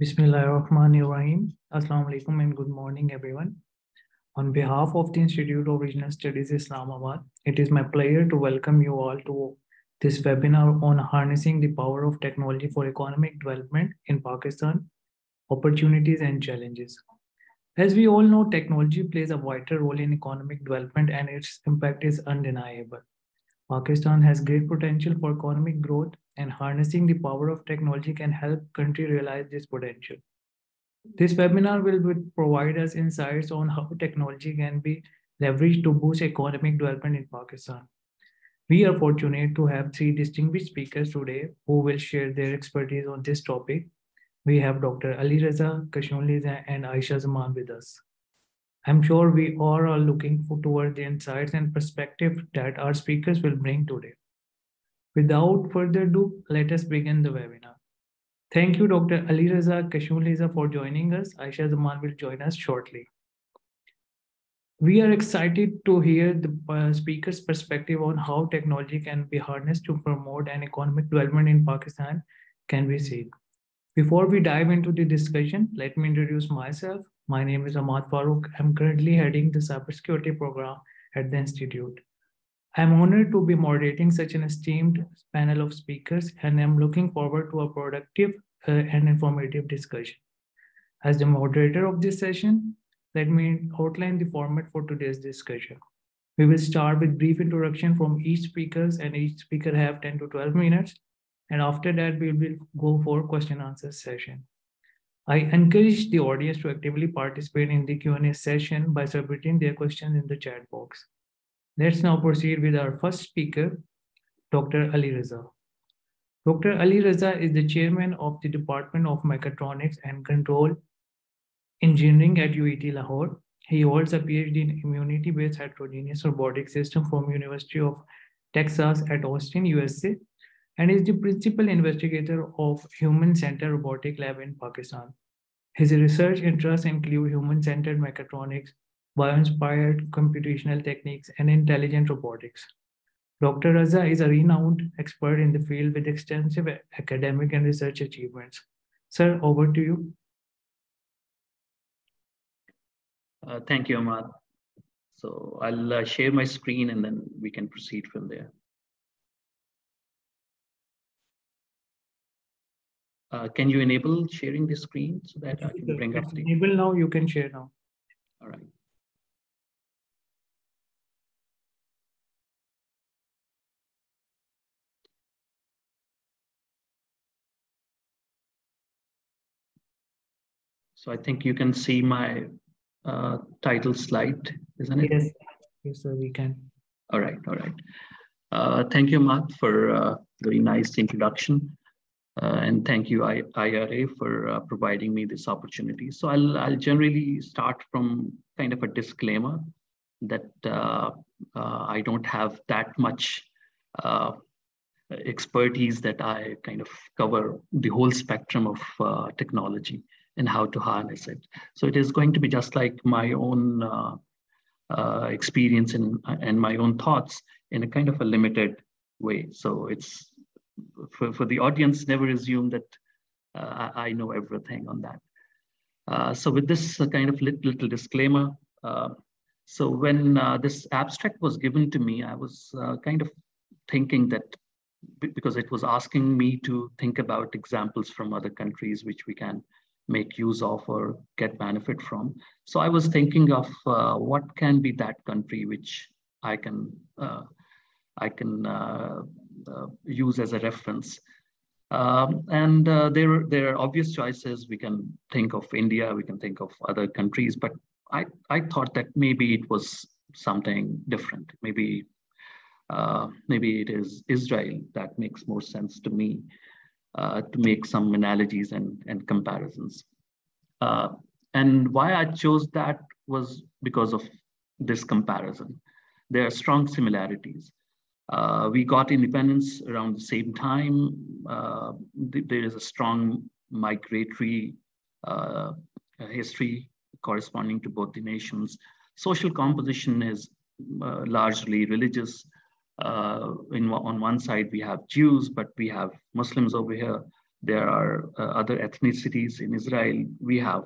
Bismillahirrahmanirrahim. Assalamu alaikum and good morning, everyone. On behalf of the Institute of Regional Studies Islamabad, it is my pleasure to welcome you all to this webinar on harnessing the power of technology for economic development in Pakistan, opportunities and challenges. As we all know, technology plays a vital role in economic development and its impact is undeniable. Pakistan has great potential for economic growth, and harnessing the power of technology can help country realize this potential. This webinar will provide us insights on how technology can be leveraged to boost economic development in Pakistan. We are fortunate to have three distinguished speakers today who will share their expertise on this topic. We have Dr. Ali Raza, Kashoon, Leeza, and Aisha Zaman with us. I'm sure we all are looking toward the insights and perspective that our speakers will bring today. Without further ado, let us begin the webinar. Thank you, Dr. Ali Raza, Kashoon, Leeza, for joining us. Aisha Zaman will join us shortly. We are excited to hear the speaker's perspective on how technology can be harnessed to promote an economic development in Pakistan can be seen. Before we dive into the discussion, let me introduce myself. My name is Ahmad Farooq. I'm currently heading the cybersecurity program at the Institute. I'm honored to be moderating such an esteemed panel of speakers, and I'm looking forward to a productive and informative discussion. As the moderator of this session, let me outline the format for today's discussion. We will start with brief introduction from each speaker, and each speaker have 10 to 12 minutes. And after that, we will go for question and answer session. I encourage the audience to actively participate in the Q&A session by submitting their questions in the chat box. Let's now proceed with our first speaker, Dr. Ali Raza. Dr. Ali Raza is the chairman of the Department of Mechatronics and Control Engineering at UET Lahore. He holds a PhD in immunity-based heterogeneous robotics system from University of Texas at Austin, USA, and is the principal investigator of human-centered robotic lab in Pakistan. His research interests include human-centered mechatronics, bio-inspired computational techniques, and intelligent robotics. Dr. Raza is a renowned expert in the field with extensive academic and research achievements. Sir, over to you. Thank you, Ahmad. So I'll share my screen and then we can proceed from there. Can you enable sharing the screen so that I can bring up the... Enable now, you can share now. All right. So I think you can see my title slide, isn't it? Yes, yes, sir, we can. All right, all right. Thank you, Matt, for a very nice introduction. And thank you, IRA, for providing me this opportunity. So I'll generally start from kind of a disclaimer that I don't have that much expertise that I kind of cover the whole spectrum of technology and how to harness it. So it is going to be just like my own experience and my own thoughts in a kind of a limited way. So it's for the audience, never assume that I know everything on that. So with this kind of little disclaimer, so when this abstract was given to me, I was kind of thinking that because it was asking me to think about examples from other countries which we can make use of or get benefit from. So I was thinking of what can be that country which I can use as a reference. There are obvious choices. We can think of India, we can think of other countries, but I thought that maybe it was something different. Maybe it is Israel. That makes more sense to me to make some analogies and comparisons. And why I chose that was because of this comparison. There are strong similarities. We got independence around the same time. There is a strong migratory history corresponding to both the nations. Social composition is largely religious. On one side, we have Jews, but we have Muslims over here. There are other ethnicities in Israel. We have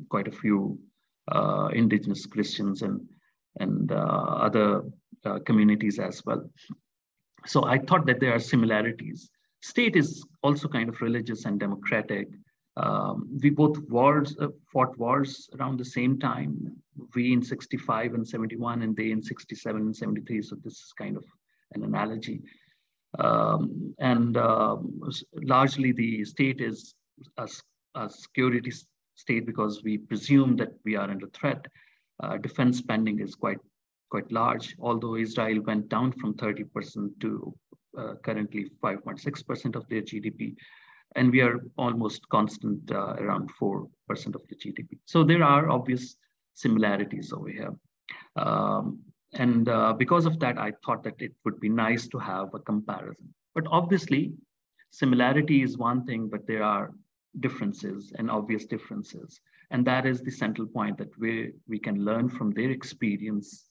quite a few indigenous Christians and other communities as well. So I thought that there are similarities. State is also kind of religious and democratic. We both fought wars around the same time. We in 65 and 71, and they in 67 and 73. So this is kind of an analogy. Largely the state is a security state because we presume that we are under threat. Defense spending is quite large, although Israel went down from 30% to currently 5.6% of their GDP. And we are almost constant around 4% of the GDP. So there are obvious similarities over here. Because of that, I thought that it would be nice to have a comparison. But obviously, similarity is one thing, but there are differences and obvious differences. And that is the central point, that we can learn from their experience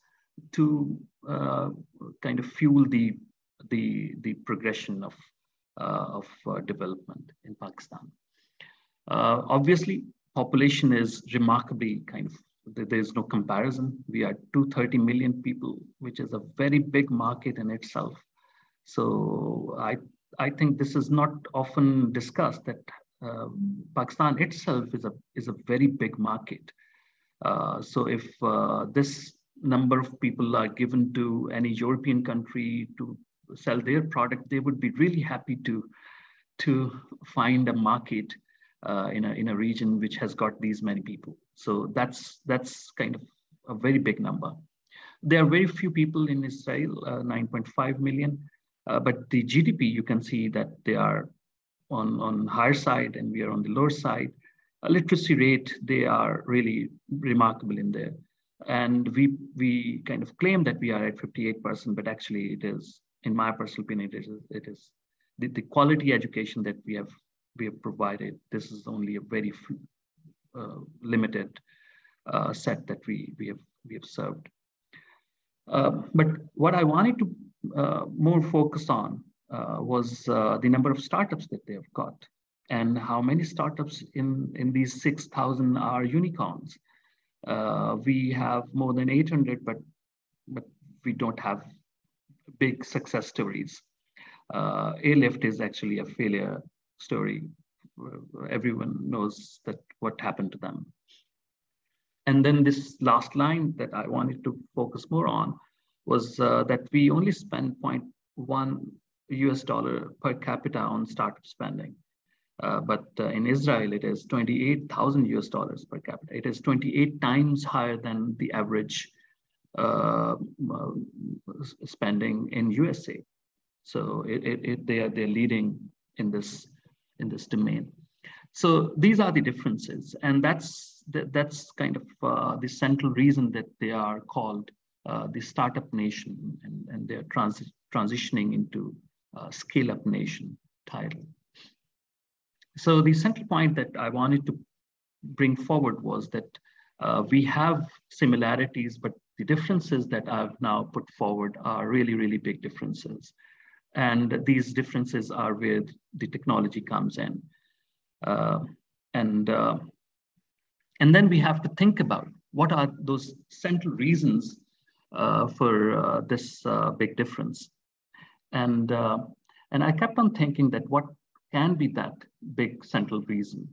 to kind of fuel the progression of development in Pakistan. Obviously, population is remarkably kind of, there's no comparison. We are 230 million people, which is a very big market in itself. So I think this is not often discussed, that Pakistan itself is a very big market. So if this number of people are given to any European country to sell their product, they would be really happy to find a market in a region which has got these many people. So that's kind of a very big number. There are very few people in Israel, 9.5 million, but the GDP, you can see that they are on higher side and we are on the lower side. Literacy rate, they are really remarkable in there. And we kind of claim that we are at 58%, but actually it is, in my personal opinion, it is the quality education that we have provided. This is only a very limited set that we have served. But what I wanted to more focus on was the number of startups that they have got, and how many startups in these 6,000 are unicorns. We have more than 800, but we don't have big success stories. Airlift is actually a failure story. Everyone knows that what happened to them. And then this last line that I wanted to focus more on was that we only spend $0.1 per capita on startup spending. But in Israel, it is $28,000 per capita. It is 28 times higher than the average spending in USA. So they're leading in this domain. So these are the differences, and that's kind of the central reason that they are called the startup nation, and they're transitioning into scale-up nation title. So the central point that I wanted to bring forward was that we have similarities, but the differences that I've now put forward are really, really big differences. And these differences are where the technology comes in. And then we have to think about what are those central reasons for this big difference. And I kept on thinking that what can be that big central reason.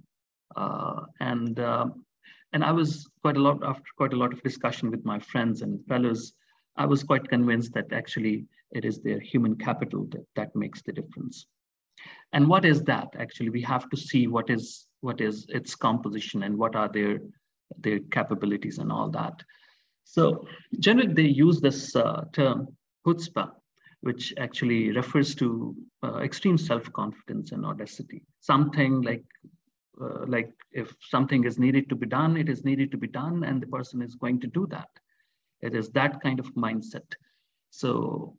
And I was after quite a lot of discussion with my friends and fellows, I was quite convinced that actually it is their human capital that makes the difference. And what is that? Actually, we have to see what is its composition and what are their capabilities and all that. So generally, they use this term chutzpah, which actually refers to extreme self-confidence and audacity. Something like if something is needed to be done, it is needed to be done, and the person is going to do that. It is that kind of mindset. So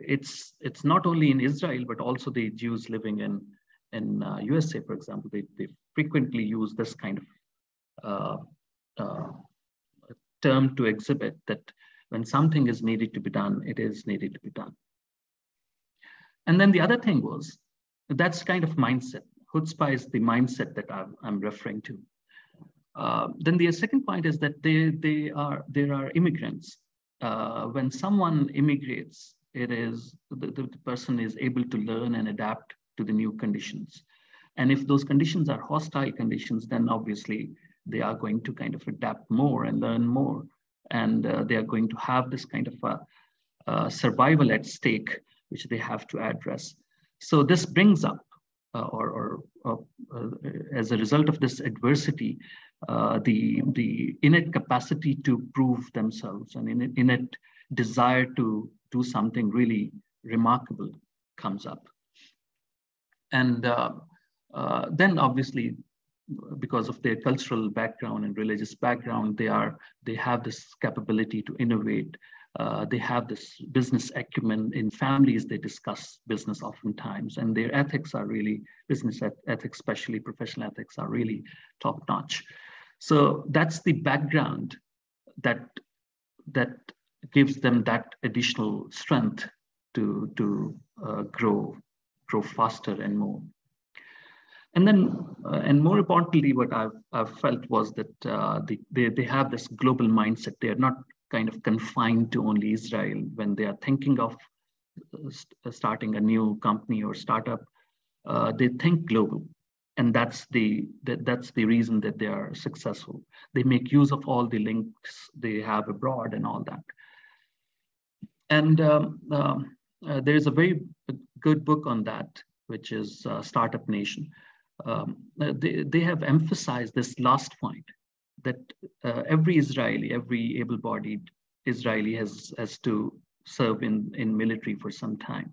it's not only in Israel, but also the Jews living in USA, for example, they frequently use this kind of term to exhibit that when something is needed to be done, it is needed to be done. And then the other thing was That's kind of mindset. Chutzpah is the mindset that I'm referring to. Then the second point is that there are immigrants. When someone immigrates, it is the person is able to learn and adapt to the new conditions. And if those conditions are hostile conditions, then obviously they are going to kind of adapt more and learn more. And they are going to have this kind of survival at stake, which they have to address. So this brings up, as a result of this adversity, the innate capacity to prove themselves and innate desire to do something really remarkable comes up. And then obviously, because of their cultural background and religious background, they have this capability to innovate. They have this business acumen. In families, they discuss business oftentimes, and their ethics are really, business ethics, especially professional ethics, are really top notch. So that's the background that gives them that additional strength to grow faster and more. And then, and more importantly, what I've felt was that they have this global mindset. They are not kind of confined to only Israel. When they are thinking of starting a new company or startup, they think global. And that's the reason that they are successful. They make use of all the links they have abroad and all that. And there is a very good book on that, which is Startup Nation. They have emphasized this last point, that every Israeli, every able-bodied Israeli has to serve in military for some time.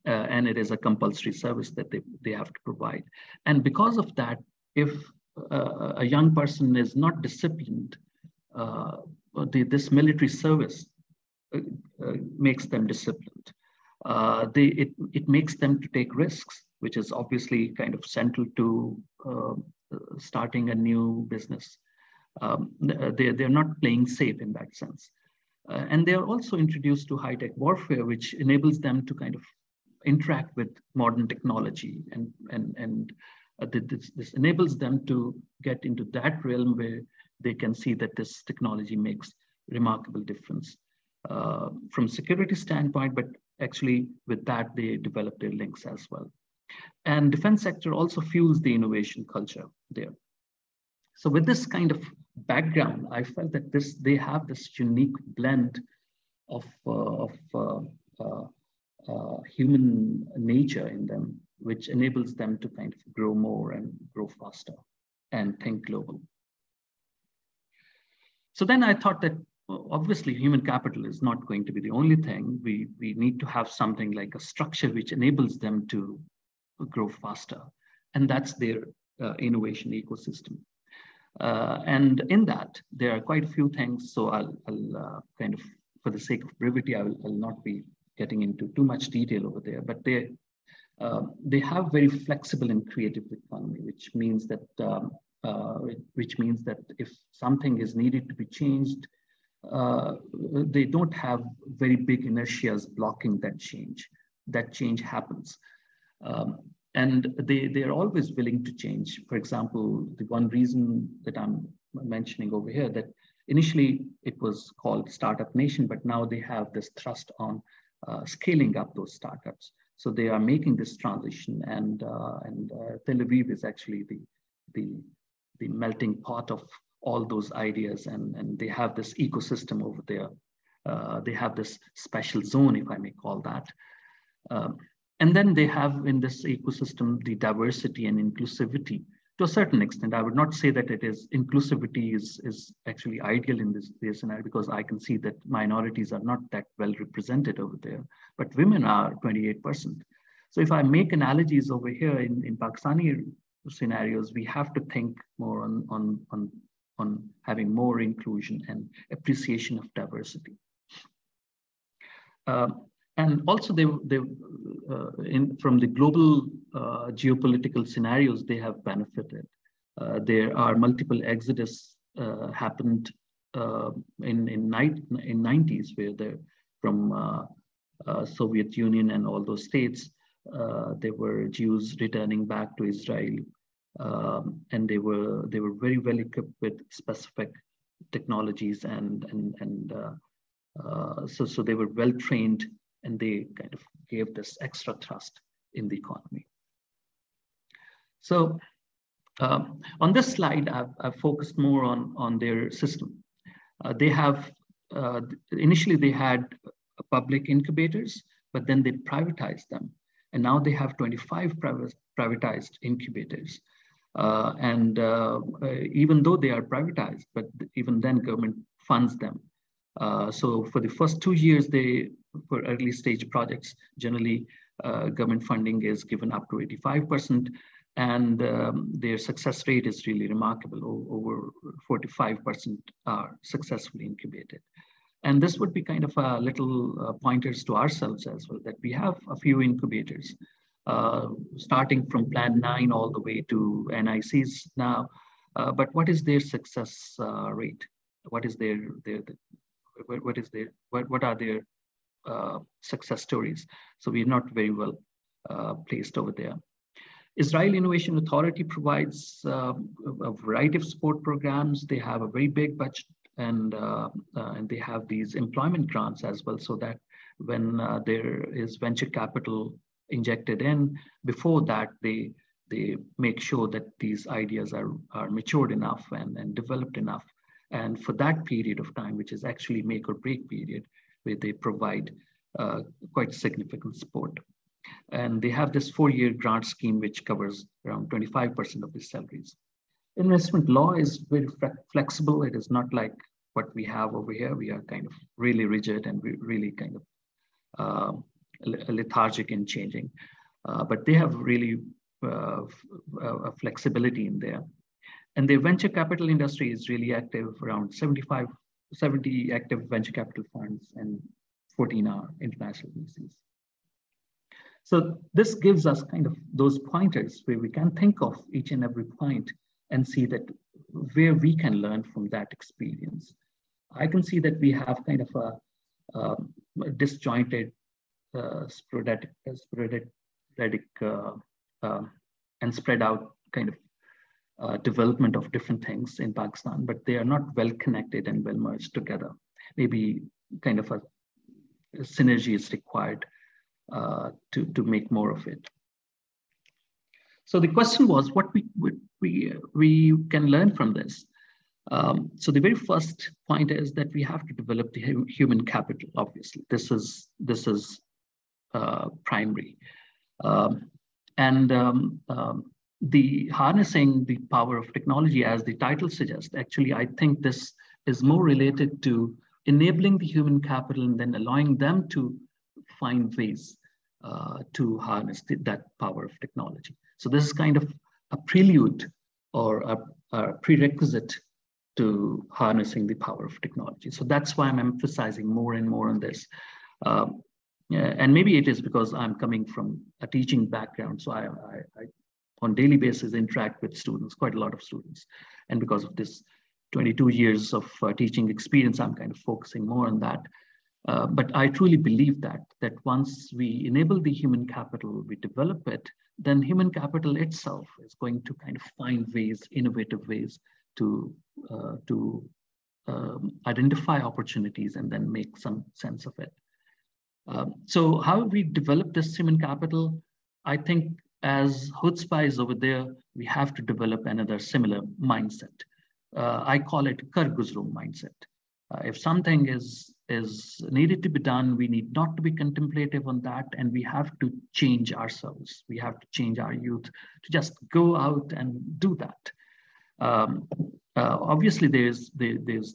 And it is a compulsory service that they have to provide. And because of that, if a young person is not disciplined, this military service makes them disciplined. It makes them to take risks, which is obviously kind of central to starting a new business. They're not playing safe in that sense. And they are also introduced to high-tech warfare, which enables them to kind of interact with modern technology, and this enables them to get into that realm where they can see that this technology makes remarkable difference from security standpoint, but actually with that they develop their links as well. And defense sector also fuels the innovation culture there. So with this kind of background, I felt that they have this unique blend of human nature in them, which enables them to kind of grow more and grow faster and think global. So then I thought that obviously human capital is not going to be the only thing. We need to have something like a structure which enables them to grow faster. And that's their innovation ecosystem. And in that, there are quite a few things. So I'll kind of, for the sake of brevity, I'll not be getting into too much detail over there, but they have very flexible and creative economy, which means that if something is needed to be changed, they don't have very big inertias blocking that change. That change happens. And they are always willing to change. For example, the one reason that I'm mentioning over here, that initially it was called Startup Nation, but now they have this thrust on scaling up those startups. So they are making this transition, and Tel Aviv is actually the melting pot of all those ideas, and they have this ecosystem over there. They have this special zone, if I may call that. And then they have in this ecosystem the diversity and inclusivity to a certain extent. I would not say that inclusivity is actually ideal in this scenario, because I can see that minorities are not that well represented over there, but women are 28%. So if I make analogies over here in Pakistani scenarios, we have to think more on having more inclusion and appreciation of diversity. And also, from the global geopolitical scenarios, they have benefited. There are multiple exodus happened in 90s, where from Soviet Union and all those states, There were Jews returning back to Israel, and they were very well equipped with specific technologies, so they were well trained, and they kind of gave this extra thrust in the economy. So on this slide, I've focused more on their system. They have initially they had public incubators, but then they privatized them, and now they have 25 privatized incubators. Even though they are privatized, but even then government funds them. So for the first 2 years, for early stage projects, generally government funding is given up to 85%, and their success rate is really remarkable. Over 45% are successfully incubated. And this would be kind of a little pointers to ourselves as well, that we have a few incubators, starting from Plan 9 all the way to NICs now. But what is their success rate? What are their success stories? So we're not very well placed over there. Israel Innovation Authority provides a variety of support programs. They have a very big budget, and they have these employment grants as well, so that when there is venture capital injected in, before that they make sure that these ideas are matured enough and developed enough. And for that period of time, which is actually make or break period, where they provide quite significant support. And they have this 4-year grant scheme, which covers around 25% of the salaries. Investment law is very flexible. It is not like what we have over here. We are kind of really rigid and really kind of lethargic in changing. But they have really a flexibility in there. And the venture capital industry is really active, around 70 active venture capital funds, and 14 are international VCs. So this gives us kind of those pointers where we can think of each and every point and see that where we can learn from that experience. I can see that we have kind of a disjointed, sporadic, and spread out kind of development of different things in Pakistan, but they are not well connected and well merged together. Maybe kind of a synergy is required to make more of it. So the question was, what we can learn from this. So the very first point is that we have to develop the human capital. Obviously, this is primary, the harnessing the power of technology, as the title suggests. Actually, I think this is more related to enabling the human capital and then allowing them to find ways to harness that power of technology. So this is kind of a prelude or a prerequisite to harnessing the power of technology. So that's why I'm emphasizing more and more on this. And maybe it is because I'm coming from a teaching background. So I on daily basis interact with students, quite a lot of students. And because of this 22 years of teaching experience, I'm kind of focusing more on that. But I truly believe that once we enable the human capital, we develop it, then human capital itself is going to kind of find ways, innovative ways to identify opportunities and then make some sense of it. So how we develop this human capital, I think as chutzpah is over there, we have to develop another similar mindset. I call it kar guzro mindset. If something is needed to be done, we need not to be contemplative on that, and we have to change ourselves. We have to change our youth to just go out and do that. Obviously, there's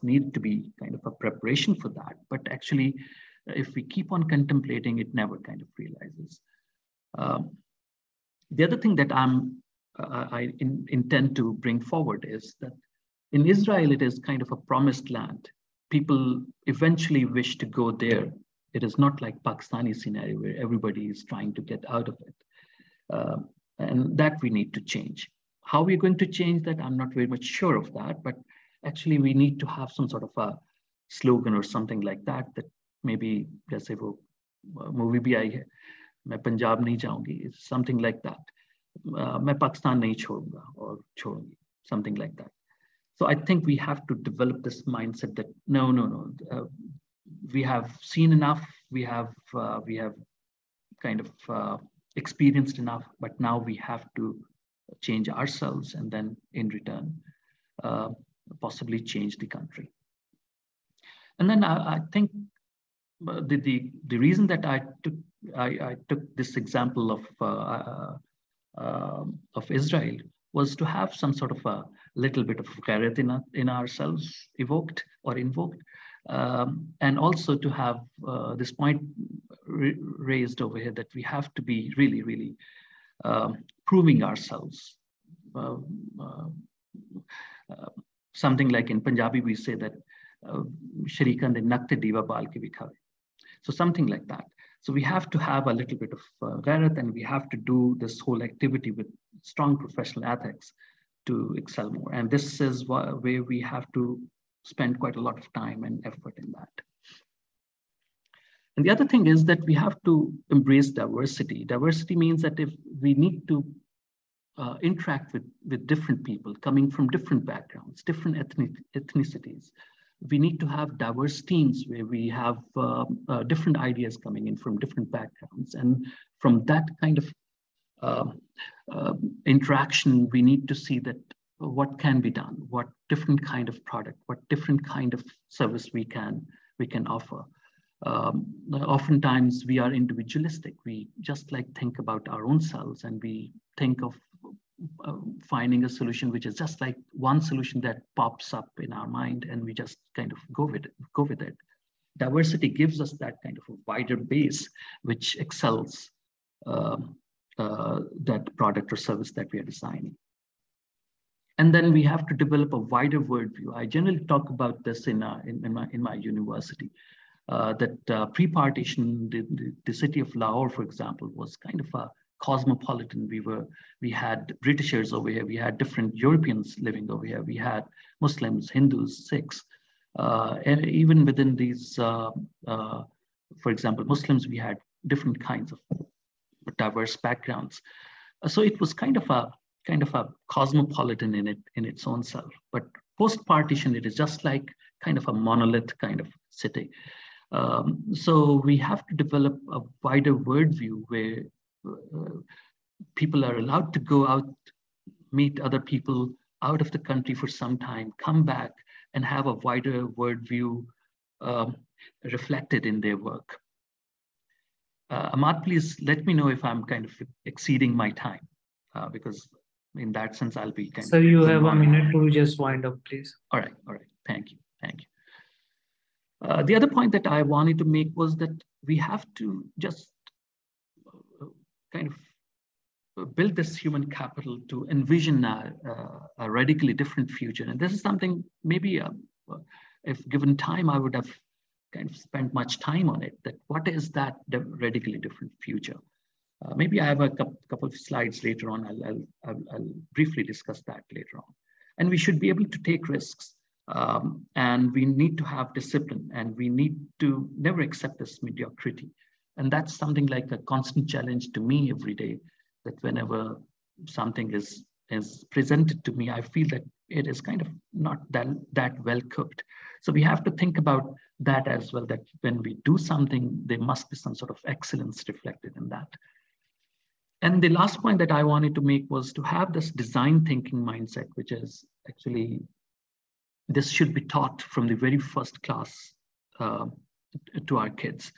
need to be kind of a preparation for that, but actually, if we keep on contemplating, it never kind of realizes. The other thing that I intend to bring forward is that in Israel, it is kind of a promised land. People eventually wish to go there. It is not like Pakistani scenario where everybody is trying to get out of it. And that we need to change. How we're going to change that, I'm not very much sure of that, but actually we need to have some sort of a slogan or something like that, that maybe, let's say, movie bhi aayi hai, मैं पंजाब नहीं जाऊंगी, something like that. मैं पाकिस्तान नहीं छोड़ूंगा और छोड़ूंगी, something like that. So I think we have to develop this mindset that no, we have seen enough, we have kind of experienced enough, but now we have to change ourselves and then in return possibly change the country. And then I think the reason that I took this example of Israel was to have some sort of a little bit of ghairat in ourselves evoked or invoked, and also to have this point raised over here that we have to be really proving ourselves. Something like in Punjabi we say that Sharikan de nakte diva bal ke bikhawe. So something like that. So we have to have a little bit of ghairat, and we have to do this whole activity with strong professional ethics to excel more. And this is where we have to spend quite a lot of time and effort in that. And the other thing is that we have to embrace diversity. Diversity means that if we need to interact with different people coming from different backgrounds, different ethnicities, we need to have diverse teams where we have different ideas coming in from different backgrounds. And from that kind of interaction, we need to see that what can be done, what different kind of product, what different kind of service we can offer. Oftentimes we are individualistic. We just like think about our own selves, and we think of finding a solution which is just like one solution that pops up in our mind, and we just kind of go with it. Diversity gives us that kind of a wider base which excels that product or service that we are designing. And then we have to develop a wider worldview. I generally talk about this in my university. That pre-partition, the city of Lahore, for example, was kind of a cosmopolitan. We had Britishers over here, we had different Europeans living over here, we had Muslims, Hindus, Sikhs, and even within these, for example, Muslims, we had different kinds of diverse backgrounds. So it was kind of a cosmopolitan in its own self. But post-partition, it is just like kind of a monolith kind of city. So we have to develop a wider worldview where people are allowed to go out, meet other people out of the country for some time, come back and have a wider worldview reflected in their work. Ahmad, please let me know if I'm kind of exceeding my time, because in that sense, I'll be kind of... So you have a minute to just wind up, please. All right. Thank you. The other point that I wanted to make was that we have to just kind of build this human capital to envision a radically different future. And this is something maybe if given time, I would have kind of spent much time on it, that what is that radically different future? Maybe I have a couple of slides later on. I'll briefly discuss that later on. And we should be able to take risks. And we need to have discipline, and we need to never accept this mediocrity. And that's something like a constant challenge to me every day, that whenever something is presented to me, I feel that it is kind of not that well cooked. So we have to think about that as well, that when we do something, there must be some sort of excellence reflected in that. And the last point that I wanted to make was to have this design thinking mindset, which is actually, this should be taught from the very first class to our kids,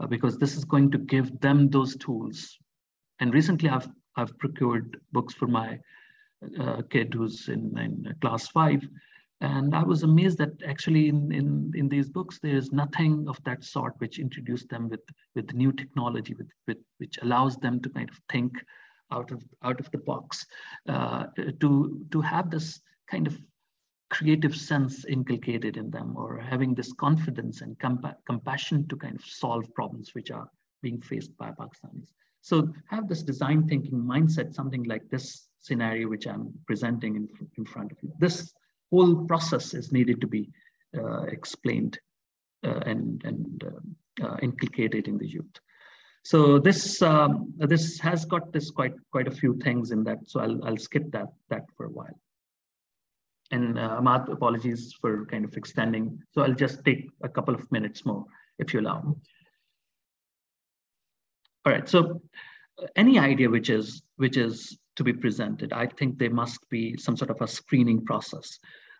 because this is going to give them those tools. And recently I've procured books for my kid who's in class 5. And I was amazed that actually in these books, there is nothing of that sort which introduced them with new technology, which allows them to kind of think out of the box, to have this kind of creative sense inculcated in them, or having this confidence and compassion to kind of solve problems which are being faced by Pakistanis. So have this design thinking mindset, something like this scenario which I'm presenting in front of you. This whole process is needed to be explained and inculcated in the youth. So this this has got this quite a few things in that. So I'll skip that for a while. And Ahmad, apologies for kind of extending. So I'll just take a couple of minutes more, if you allow me. All right. So any idea which is to be presented, I think there must be some sort of a screening process.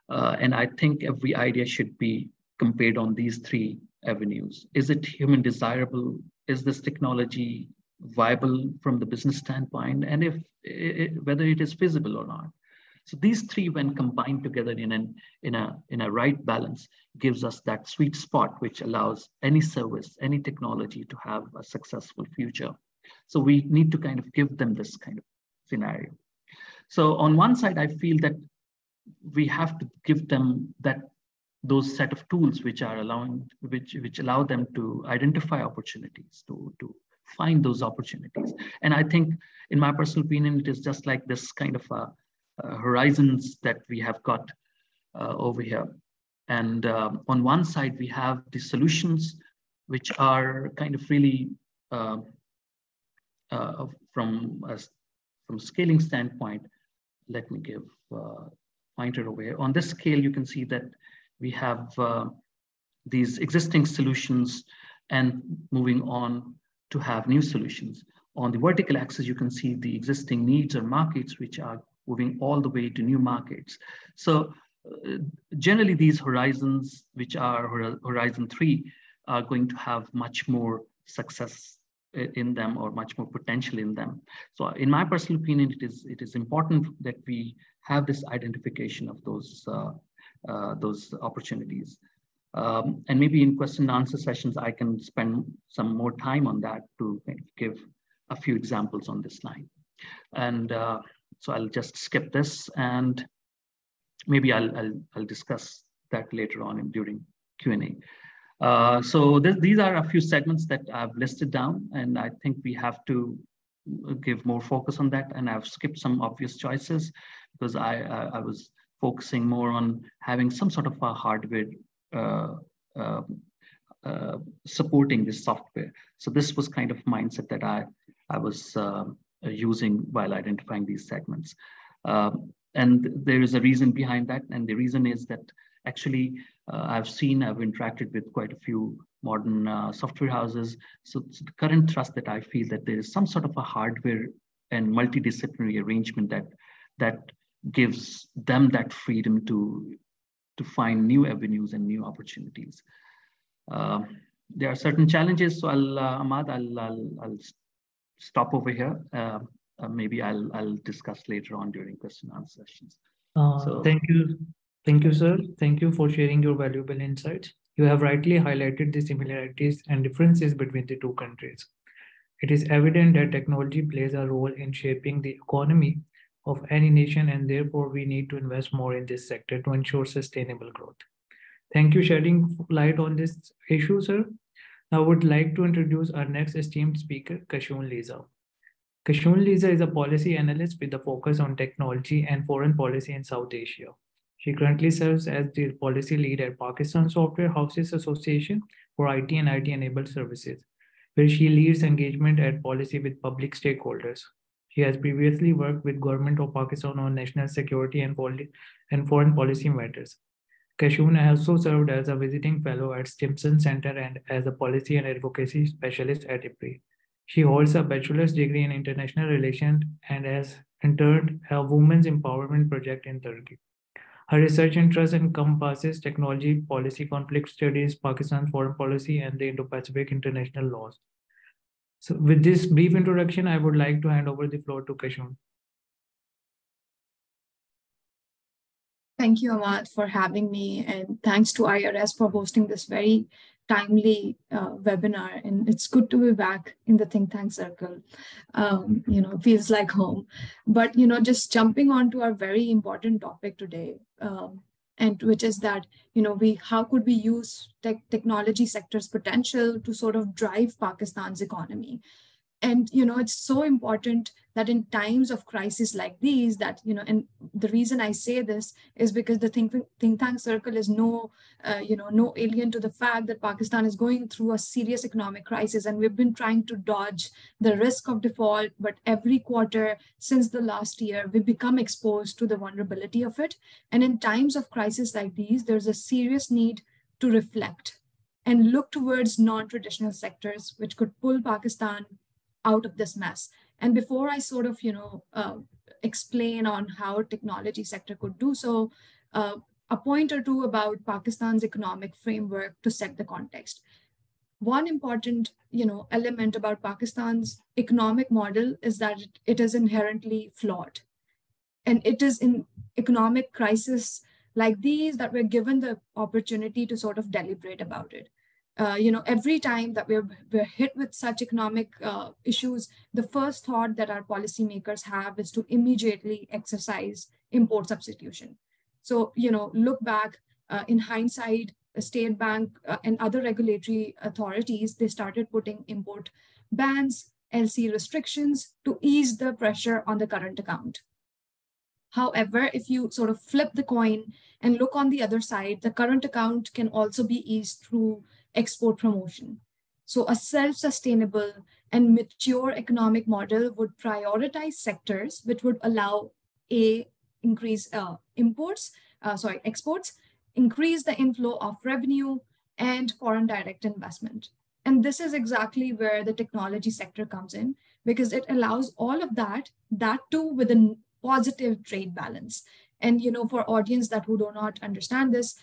And I think every idea should be compared on these three avenues. Is it human desirable? Is this technology viable from the business standpoint? And if whether it is feasible or not. So these three, when combined together in a right balance, gives us that sweet spot which allows any service, any technology to have a successful future. So we need to kind of give them this kind of scenario. So on one side, I feel that we have to give them those set of tools which allow them to identify opportunities, to find those opportunities. And I think, in my personal opinion, it is just like this kind of horizons that we have got over here. And on one side, we have the solutions which are kind of really from scaling standpoint. Let me give a pointer over here. On this scale, you can see that we have these existing solutions and moving on to have new solutions. On the vertical axis, you can see the existing needs or markets which are moving all the way to new markets. So generally these horizons, which are Horizon 3, are going to have much more success in them or much more potential in them. So in my personal opinion, it is important that we have this identification of those opportunities. And maybe in question and answer sessions, I can spend some more time on that to give a few examples on this line. And so I'll just skip this, and maybe I'll discuss that later on during Q&A. So these are a few segments that I've listed down, and I think we have to give more focus on that. And I've skipped some obvious choices because I was focusing more on having some sort of a hardware supporting this software. So this was kind of mindset that I was using while identifying these segments. And there is a reason behind that. And the reason is that actually I've interacted with quite a few modern software houses. So it's the current thrust that I feel that there is some sort of a hardware and multidisciplinary arrangement that gives them that freedom to find new avenues and new opportunities. There are certain challenges. So Ahmad, I'll stop over here. Maybe I'll discuss later on during question and answer sessions. Thank you, sir. Thank you for sharing your valuable insights. You have rightly highlighted the similarities and differences between the two countries. It is evident that technology plays a role in shaping the economy of any nation, and therefore we need to invest more in this sector to ensure sustainable growth. Thank you for shedding light on this issue, sir. Now I would like to introduce our next esteemed speaker, Kashoon Leeza. Kashoon Leeza is a policy analyst with a focus on technology and foreign policy in South Asia. She currently serves as the policy lead at Pakistan Software Houses Association for IT and IT-enabled services, where she leads engagement at policy with public stakeholders. She has previously worked with Government of Pakistan on national security and foreign policy matters. Kashoon has also served as a visiting fellow at Stimson Center and as a policy and advocacy specialist at IPRI. She holds a bachelor's degree in international relations and has interned a women's empowerment project in Turkey. Her research interests encompasses technology, policy, conflict studies, Pakistan's foreign policy, and the Indo-Pacific international laws. So with this brief introduction, I would like to hand over the floor to Kashoon. Thank you, Ahmad, for having me, and thanks to IRS for hosting this very timely webinar. And it's good to be back in the think tank circle. Feels like home. But just jumping on to our very important topic today, and which is that how could we use technology sector's potential to sort of drive Pakistan's economy? And, it's so important that in times of crisis like these, that, and the reason I say this is because the think tank circle is no alien to the fact that Pakistan is going through a serious economic crisis. And we've been trying to dodge the risk of default, but every quarter since the last year, we become exposed to the vulnerability of it. And in times of crisis like these, there's a serious need to reflect and look towards non-traditional sectors, which could pull Pakistan out of this mess. And before I sort of, explain on how technology sector could do so, a point or two about Pakistan's economic framework to set the context. One important, element about Pakistan's economic model is that it is inherently flawed. And it is in economic crisis like these that we're given the opportunity to sort of deliberate about it. Every time that we're hit with such economic issues, the first thought that our policymakers have is to immediately exercise import substitution. So, look back in hindsight, the State Bank and other regulatory authorities, they started putting import bans, LC restrictions to ease the pressure on the current account. However, if you sort of flip the coin and look on the other side, the current account can also be eased through export promotion. So a self-sustainable and mature economic model would prioritize sectors which would allow increase exports, increase the inflow of revenue and foreign direct investment. And this is exactly where the technology sector comes in, because it allows all of that too with a positive trade balance. And, for audience that who do not understand this,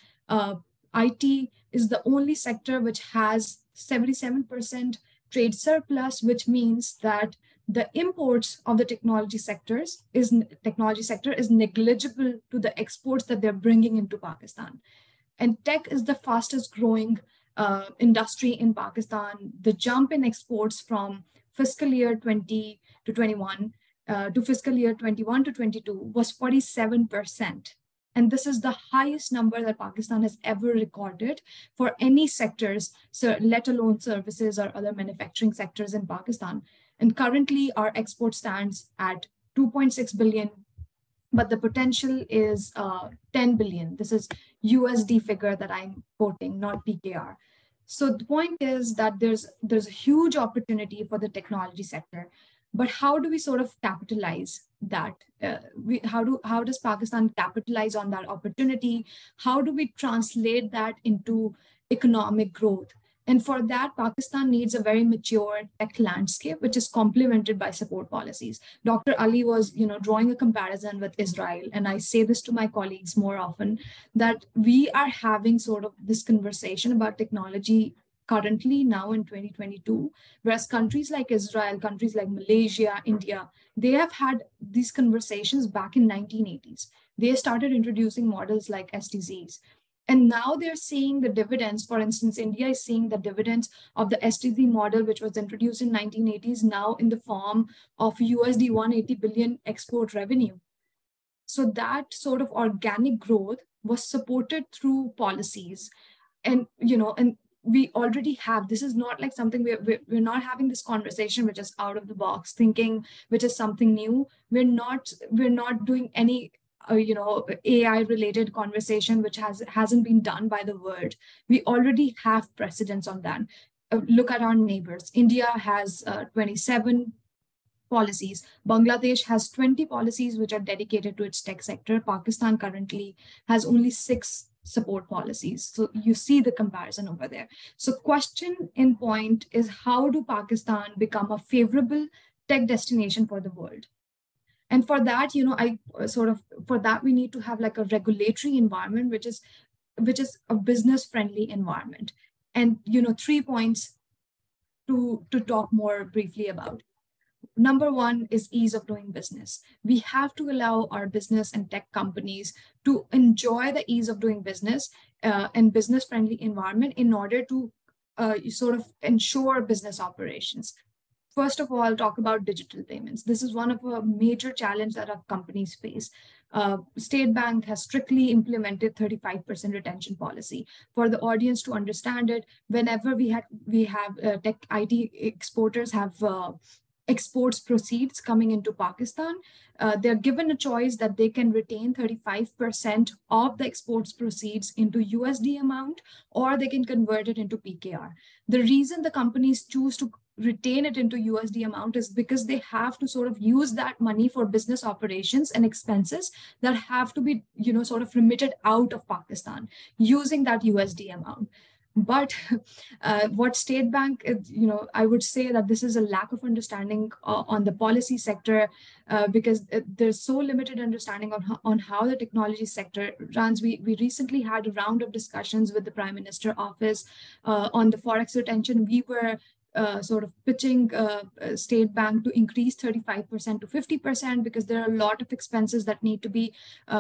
IT is the only sector which has 77% trade surplus, which means that the imports of the technology sector is negligible to the exports that they're bringing into Pakistan. And tech is the fastest growing industry in Pakistan. The jump in exports from fiscal year 20 to 21 to fiscal year 21 to 22 was 47%. And this is the highest number that Pakistan has ever recorded for any sectors, so let alone services or other manufacturing sectors in Pakistan. And currently our export stands at 2.6 billion, but the potential is 10 billion. This is USD figure that I'm quoting, not PKR. So the point is that there's a huge opportunity for the technology sector. But how do we sort of capitalize that? How does Pakistan capitalize on that opportunity? How do we translate that into economic growth? And for that, Pakistan needs a very mature tech landscape, which is complemented by support policies. Dr. Ali was, drawing a comparison with Israel. And I say this to my colleagues more often, that we are having sort of this conversation about technology currently now in 2022, whereas countries like Israel, countries like Malaysia, India, they have had these conversations back in 1980s. They started introducing models like STZs. And now they're seeing the dividends. For instance, India is seeing the dividends of the STZ model, which was introduced in 1980s, now in the form of USD 180 billion export revenue. So that sort of organic growth was supported through policies. And, and we already have, this is not like something we're not having this conversation which is out of the box thinking, which is something new. We're not doing any AI related conversation which hasn't been done by the world. We already have precedents on that. Look at our neighbors. India has 27 policies. Bangladesh has 20 policies which are dedicated to its tech sector. Pakistan currently has only 6 support policies. So you see the comparison over there. So question in point is, how do Pakistan become a favorable tech destination for the world? And for that, we need to have like a regulatory environment, which is a business friendly environment. And, 3 points to talk more briefly about. Number one is ease of doing business. We have to allow our business and tech companies to enjoy the ease of doing business and business-friendly environment in order to sort of ensure business operations. First of all, talk about digital payments. This is one of a major challenge that our companies face. State Bank has strictly implemented 35% retention policy. For the audience to understand it, whenever we have tech IT exporters have exports proceeds coming into Pakistan, they're given a choice that they can retain 35% of the exports proceeds into USD amount, or they can convert it into PKR. The reason the companies choose to retain it into USD amount is because they have to sort of use that money for business operations and expenses that have to be, sort of remitted out of Pakistan using that USD amount. But what State Bank, I would say that this is a lack of understanding on the policy sector, because there's so limited understanding on how the technology sector runs. We recently had a round of discussions with the Prime Minister office on the Forex retention. We were sort of pitching State Bank to increase 35% to 50% because there are a lot of expenses that need to be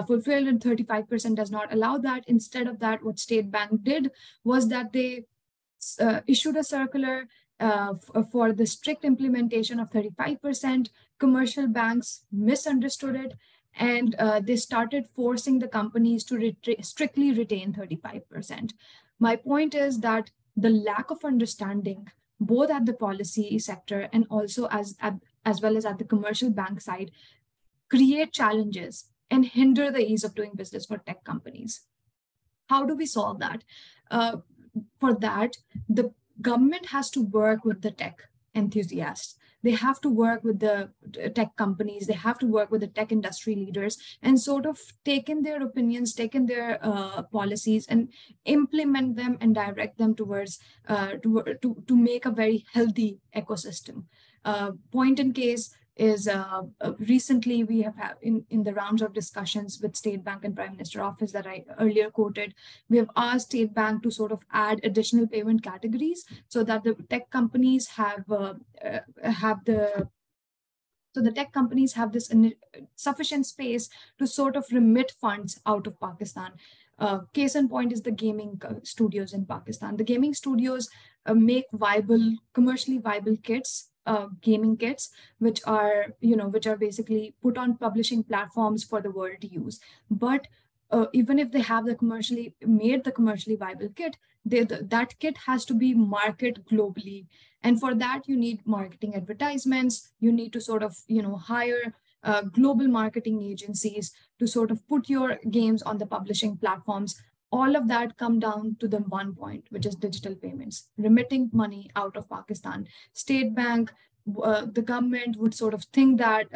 fulfilled, and 35% does not allow that. Instead of that, what State Bank did was that they issued a circular for the strict implementation of 35%. Commercial banks misunderstood it, and they started forcing the companies to strictly retain 35%. My point is that the lack of understanding both at the policy sector and also as well as at the commercial bank side create challenges and hinder the ease of doing business for tech companies. How do we solve that? For that, the government has to work with the tech enthusiasts. They have to work with the tech companies. They have to work with the tech industry leaders and sort of take in their opinions, take in their policies and implement them and direct them towards to make a very healthy ecosystem. Point in case is recently we have had in the rounds of discussions with State Bank and Prime Minister Office that I earlier quoted, we have asked State Bank to sort of add additional payment categories so that the tech companies have this sufficient space to sort of remit funds out of Pakistan. Case in point is the gaming studios in Pakistan. The gaming studios make commercially viable kits, gaming kits, which are basically put on publishing platforms for the world to use. But even if they have the commercially viable kit, that kit has to be marketed globally. And for that, you need marketing advertisements. You need to sort of, hire global marketing agencies to sort of put your games on the publishing platforms. All of that come down to the one point, which is digital payments, remitting money out of Pakistan. State Bank, the government would sort of think that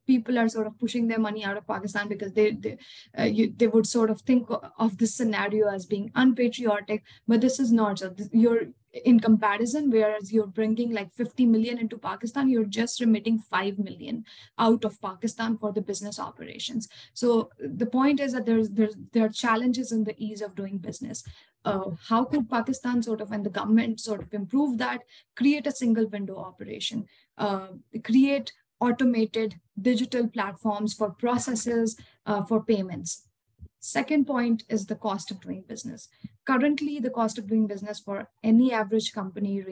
people are sort of pushing their money out of Pakistan because they would sort of think of this scenario as being unpatriotic, but this is not. So you're in comparison, whereas you're bringing like 50 million into Pakistan, you're just remitting 5 million out of Pakistan for the business operations. So the point is that there are challenges in the ease of doing business. How could Pakistan sort of, and the government sort of improve that, create a single window operation, create automated digital platforms for processes, for payments. Second point is the cost of doing business. Currently, the cost of doing business for any average company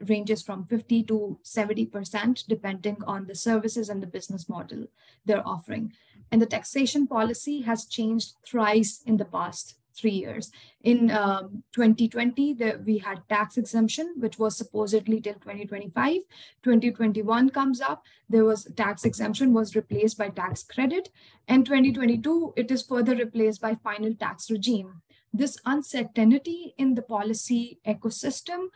ranges from 50 to 70%, depending on the services and the business model they're offering. And the taxation policy has changed thrice in the past 3 years. In 2020, we had tax exemption, which was supposedly till 2025. 2021 comes up, there was tax exemption was replaced by tax credit. And 2022, it is further replaced by final tax regime. This uncertainty in the policy ecosystem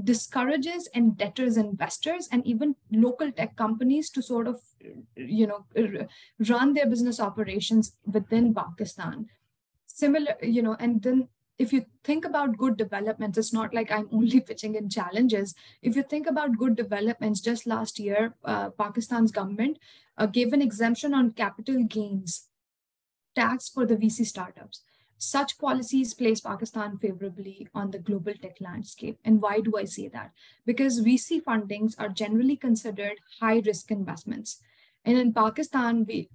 discourages and deters investors and even local tech companies to sort of, run their business operations within Pakistan. Similar, and then if you think about good developments, it's not like I'm only pitching in challenges. If you think about good developments, just last year, Pakistan's government gave an exemption on capital gains tax for the VC startups. Such policies place Pakistan favorably on the global tech landscape. And why do I say that? Because VC fundings are generally considered high-risk investments. And in Pakistan, we,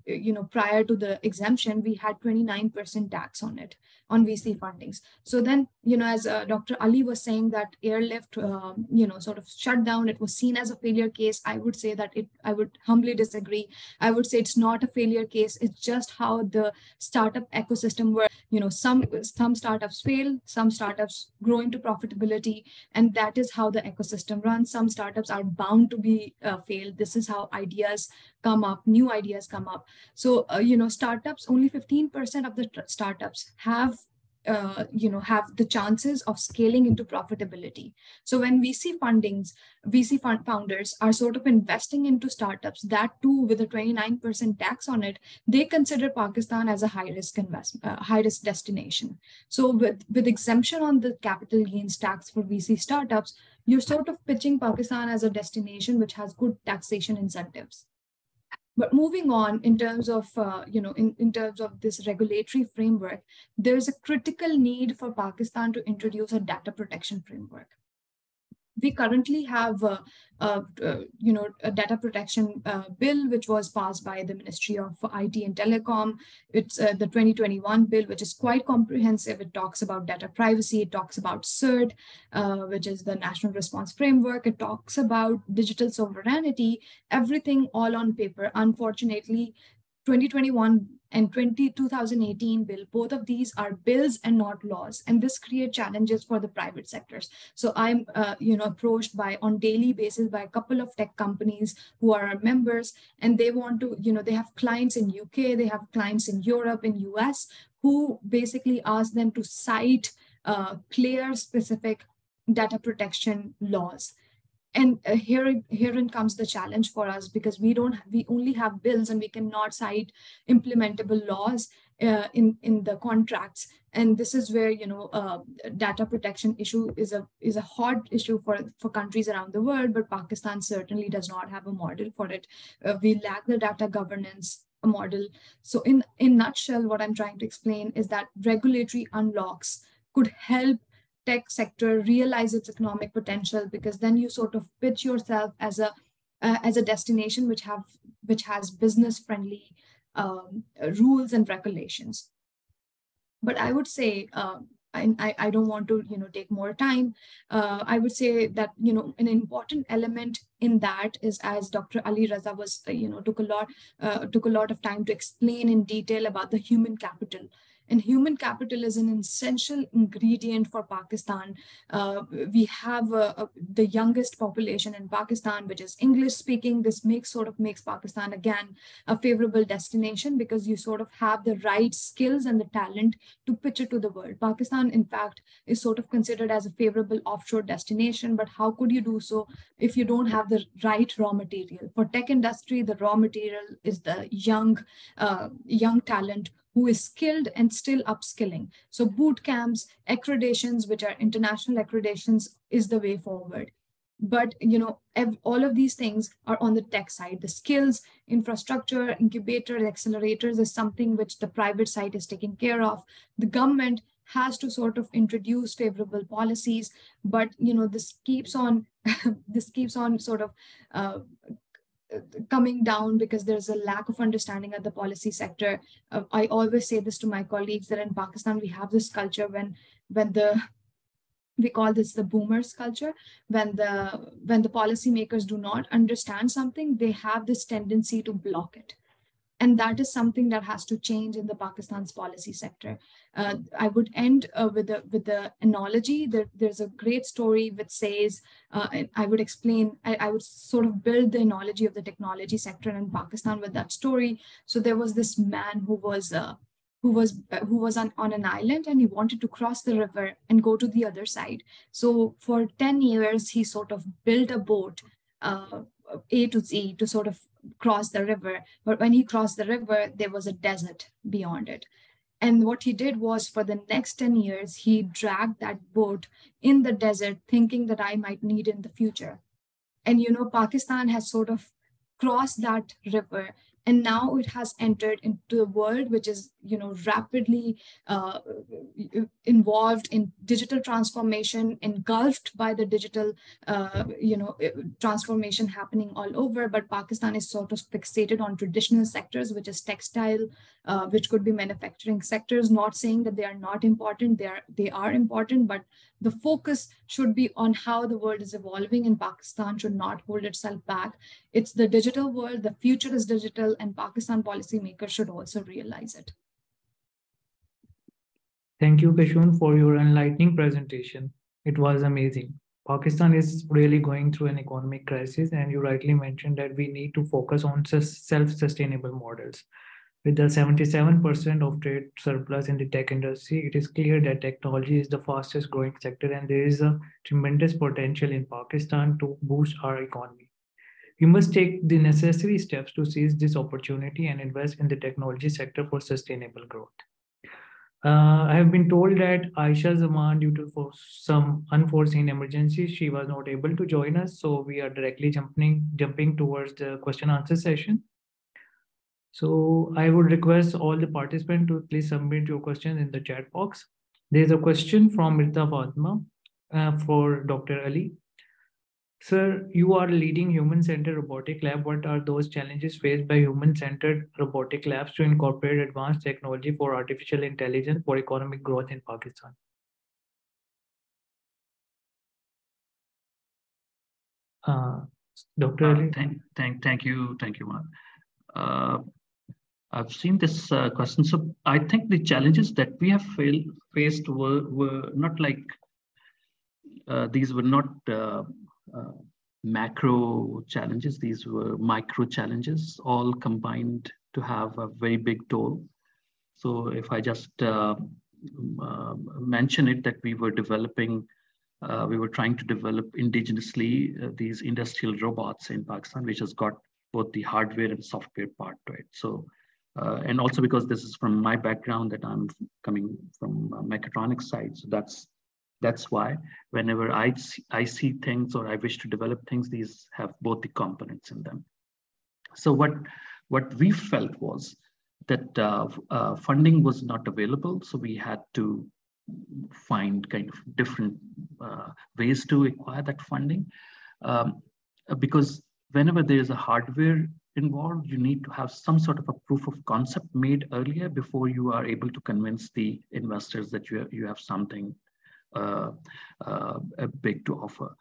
prior to the exemption, we had 29% tax on it, on VC fundings. So then, as Dr. Ali was saying that airlift, sort of shut down, it was seen as a failure case. I would say that I would humbly disagree. I would say it's not a failure case. It's just how the startup ecosystem works. Some startups fail, some startups grow into profitability, and that is how the ecosystem runs. Some startups are bound to be failed. This is how ideas come up, new ideas come up. So, startups, only 15% of the startups have the chances of scaling into profitability. So when VC founders are sort of investing into startups, that too with a 29% tax on it, they consider Pakistan as a high risk destination. So with exemption on the capital gains tax for VC startups, you're sort of pitching Pakistan as a destination which has good taxation incentives. But moving on, in terms of in terms of this regulatory framework, there's a critical need for Pakistan to introduce a data protection framework. We currently have a data protection bill, which was passed by the Ministry of IT and Telecom. It's the 2021 bill, which is quite comprehensive. It talks about data privacy. It talks about CERT, which is the National Response Framework. It talks about digital sovereignty, everything all on paper. Unfortunately, 2021 and 2018 bill, both of these are bills and not laws, and this creates challenges for the private sectors. So I'm approached on daily basis by a couple of tech companies who are our members, and they want to, they have clients in UK, they have clients in Europe, in US, who basically ask them to cite clear, specific data protection laws. And herein comes the challenge for us, because we only have bills and we cannot cite implementable laws in the contracts. And this is where data protection issue is a hot issue for countries around the world, but Pakistan certainly does not have a model for it. We lack the data governance model. So in nutshell, what I'm trying to explain is that regulatory unlocks could help tech sector realize its economic potential, because then you sort of pitch yourself as a destination which has business friendly rules and regulations. But I would say, I don't want to take more time. I would say that an important element in that is, as Dr. Ali Raza was took a lot of time to explain in detail about the human capital. And human capital is an essential ingredient for Pakistan. We have the youngest population in Pakistan, which is English speaking. This makes Pakistan again a favorable destination, because you sort of have the right skills and the talent to pitch it to the world. Pakistan, in fact, is sort of considered as a favorable offshore destination. But how could you do so if you don't have the right raw material? For tech industry, the raw material is the young talent who is skilled and still upskilling. So boot camps, accreditations, which are international accreditations, is the way forward. But all of these things are on the tech side. The skills, infrastructure, incubators, accelerators is something which the private side is taking care of. The government has to sort of introduce favorable policies, but this keeps on sort of coming down, because there's a lack of understanding at the policy sector. I always say this to my colleagues, that in Pakistan we have this culture we call this the boomers culture. When the policymakers do not understand something, they have this tendency to block it. And that is something that has to change in the Pakistan's policy sector. I would end with the analogy. There's a great story which says, and I would explain, I would sort of build the analogy of the technology sector in Pakistan with that story. So there was this man who was on an island, and he wanted to cross the river and go to the other side. So for 10 years, he sort of built a boat, A to Z, to sort of cross the river. But when he crossed the river, there was a desert beyond it. And what he did was, for the next 10 years, he dragged that boat in the desert, thinking that I might need it in the future. And Pakistan has sort of crossed that river And now it has entered into a world which is, rapidly involved in digital transformation, engulfed by the digital, transformation happening all over. But Pakistan is sort of fixated on traditional sectors, which is textile, which could be manufacturing sectors. Not saying that they are not important; they are important, but the focus should be on how the world is evolving, and Pakistan should not hold itself back. It's the digital world, the future is digital, and Pakistan policymakers should also realize it. Thank you, Kashoon, for your enlightening presentation. It was amazing. Pakistan is really going through an economic crisis, and you rightly mentioned that we need to focus on self-sustainable models. With the 77% of trade surplus in the tech industry, it is clear that technology is the fastest growing sector, and there is a tremendous potential in Pakistan to boost our economy. We must take the necessary steps to seize this opportunity and invest in the technology sector for sustainable growth. I have been told that Aisha Zaman, due to some unforeseen emergency, she was not able to join us. So we are directly jumping towards the question answer session. So I would request all the participants to please submit your questions in the chat box. There is a question from Mirta Fatma for Dr. Ali. Sir, you are leading human-centered robotic lab. What are those challenges faced by human-centered robotic labs to incorporate advanced technology for artificial intelligence for economic growth in Pakistan? Dr. Ali? Thank you, Mark. I've seen this question. So I think the challenges that we have faced were not like, these were not macro challenges. These were micro challenges, all combined to have a very big toll. So if I just mention it, that we were trying to develop indigenously these industrial robots in Pakistan, which has got both the hardware and software part to it. So, and also because this is from my background, that I'm coming from Mechatronics side. So that's why whenever I see things or I wish to develop things, these have both the components in them. So what we felt was that funding was not available. So we had to find kind of different ways to acquire that funding. Because whenever there is a hardware involved, you need to have some sort of a proof of concept made earlier before you are able to convince the investors that you have something big to offer.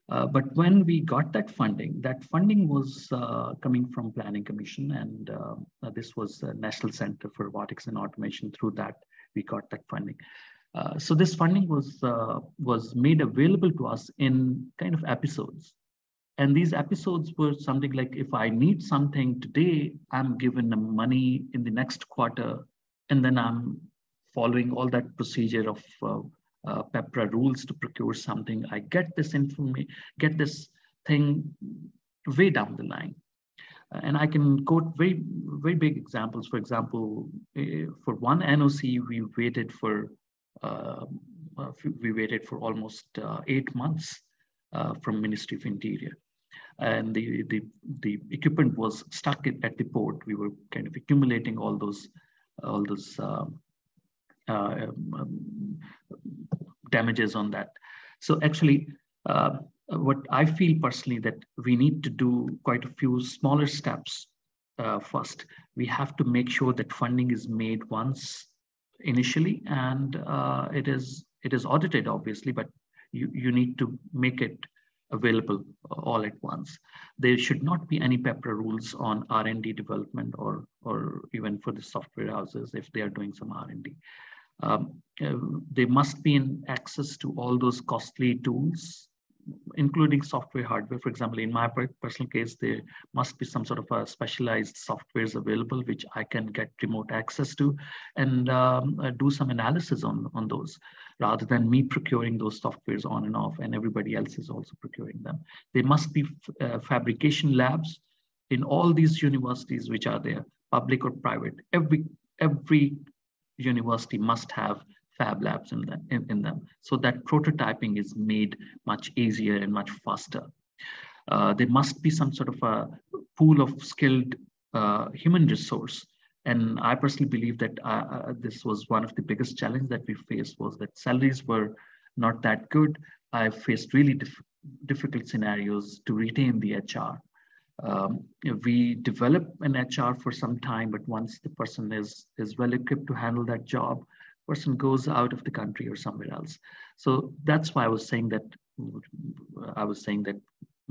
But when we got that funding was coming from Planning Commission, and this was the National Center for Robotics and Automation. Through that, we got that funding. So this funding was made available to us in kind of episodes. And these episodes were something like, if I need something today, I'm given the money in the next quarter, and then I'm following all that procedure of PEPRA rules to procure something. I get this information, get this thing way down the line. And I can quote very, very big examples. For example, for one NOC, we waited for almost 8 months from Ministry of Interior. And the equipment was stuck at the port. We were kind of accumulating all those damages on that. So actually, what I feel personally, that we need to do quite a few smaller steps. First, we have to make sure that funding is made once initially, and it is audited, obviously, but you need to make it available all at once. There should not be any PEPRA rules on R&D development, or even for the software houses if they are doing some R&D. There must be an access to all those costly tools, including software, hardware. For example, in my personal case, there must be some sort of a specialized softwares available which I can get remote access to, and do some analysis on those, rather than me procuring those softwares on and off, and everybody else is also procuring them. There must be fabrication labs in all these universities which are there, public or private. Every university must have fab labs in them, so that prototyping is made much easier and much faster. There must be some sort of a pool of skilled human resource. And I personally believe that this was one of the biggest challenges that we faced, was that salaries were not that good. I faced really difficult scenarios to retain the HR. We develop an HR for some time, but once the person is well equipped to handle that job, person goes out of the country or somewhere else. So that's why I was saying that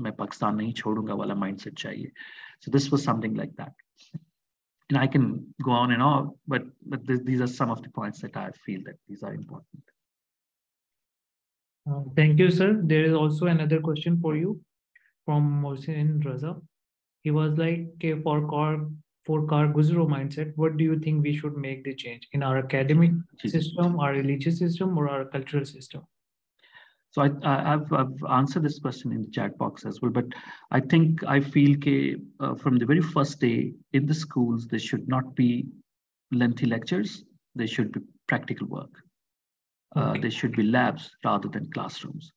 मैं पाकिस्तान नहीं छोड़ूंगा वाला mindset चाहिए. So this was something like that. And I can go on and on, but these are some of the points that I feel that these are important. Thank you, sir. There is also another question for you from Mohsin Raza. He was like, okay, for car Guzro mindset, what do you think we should make the change in our academic system, our religious system, or our cultural system? So I've answered this question in the chat box as well, but I feel from the very first day in the schools, there should not be lengthy lectures. There should be practical work. Okay. There should be labs rather than classrooms.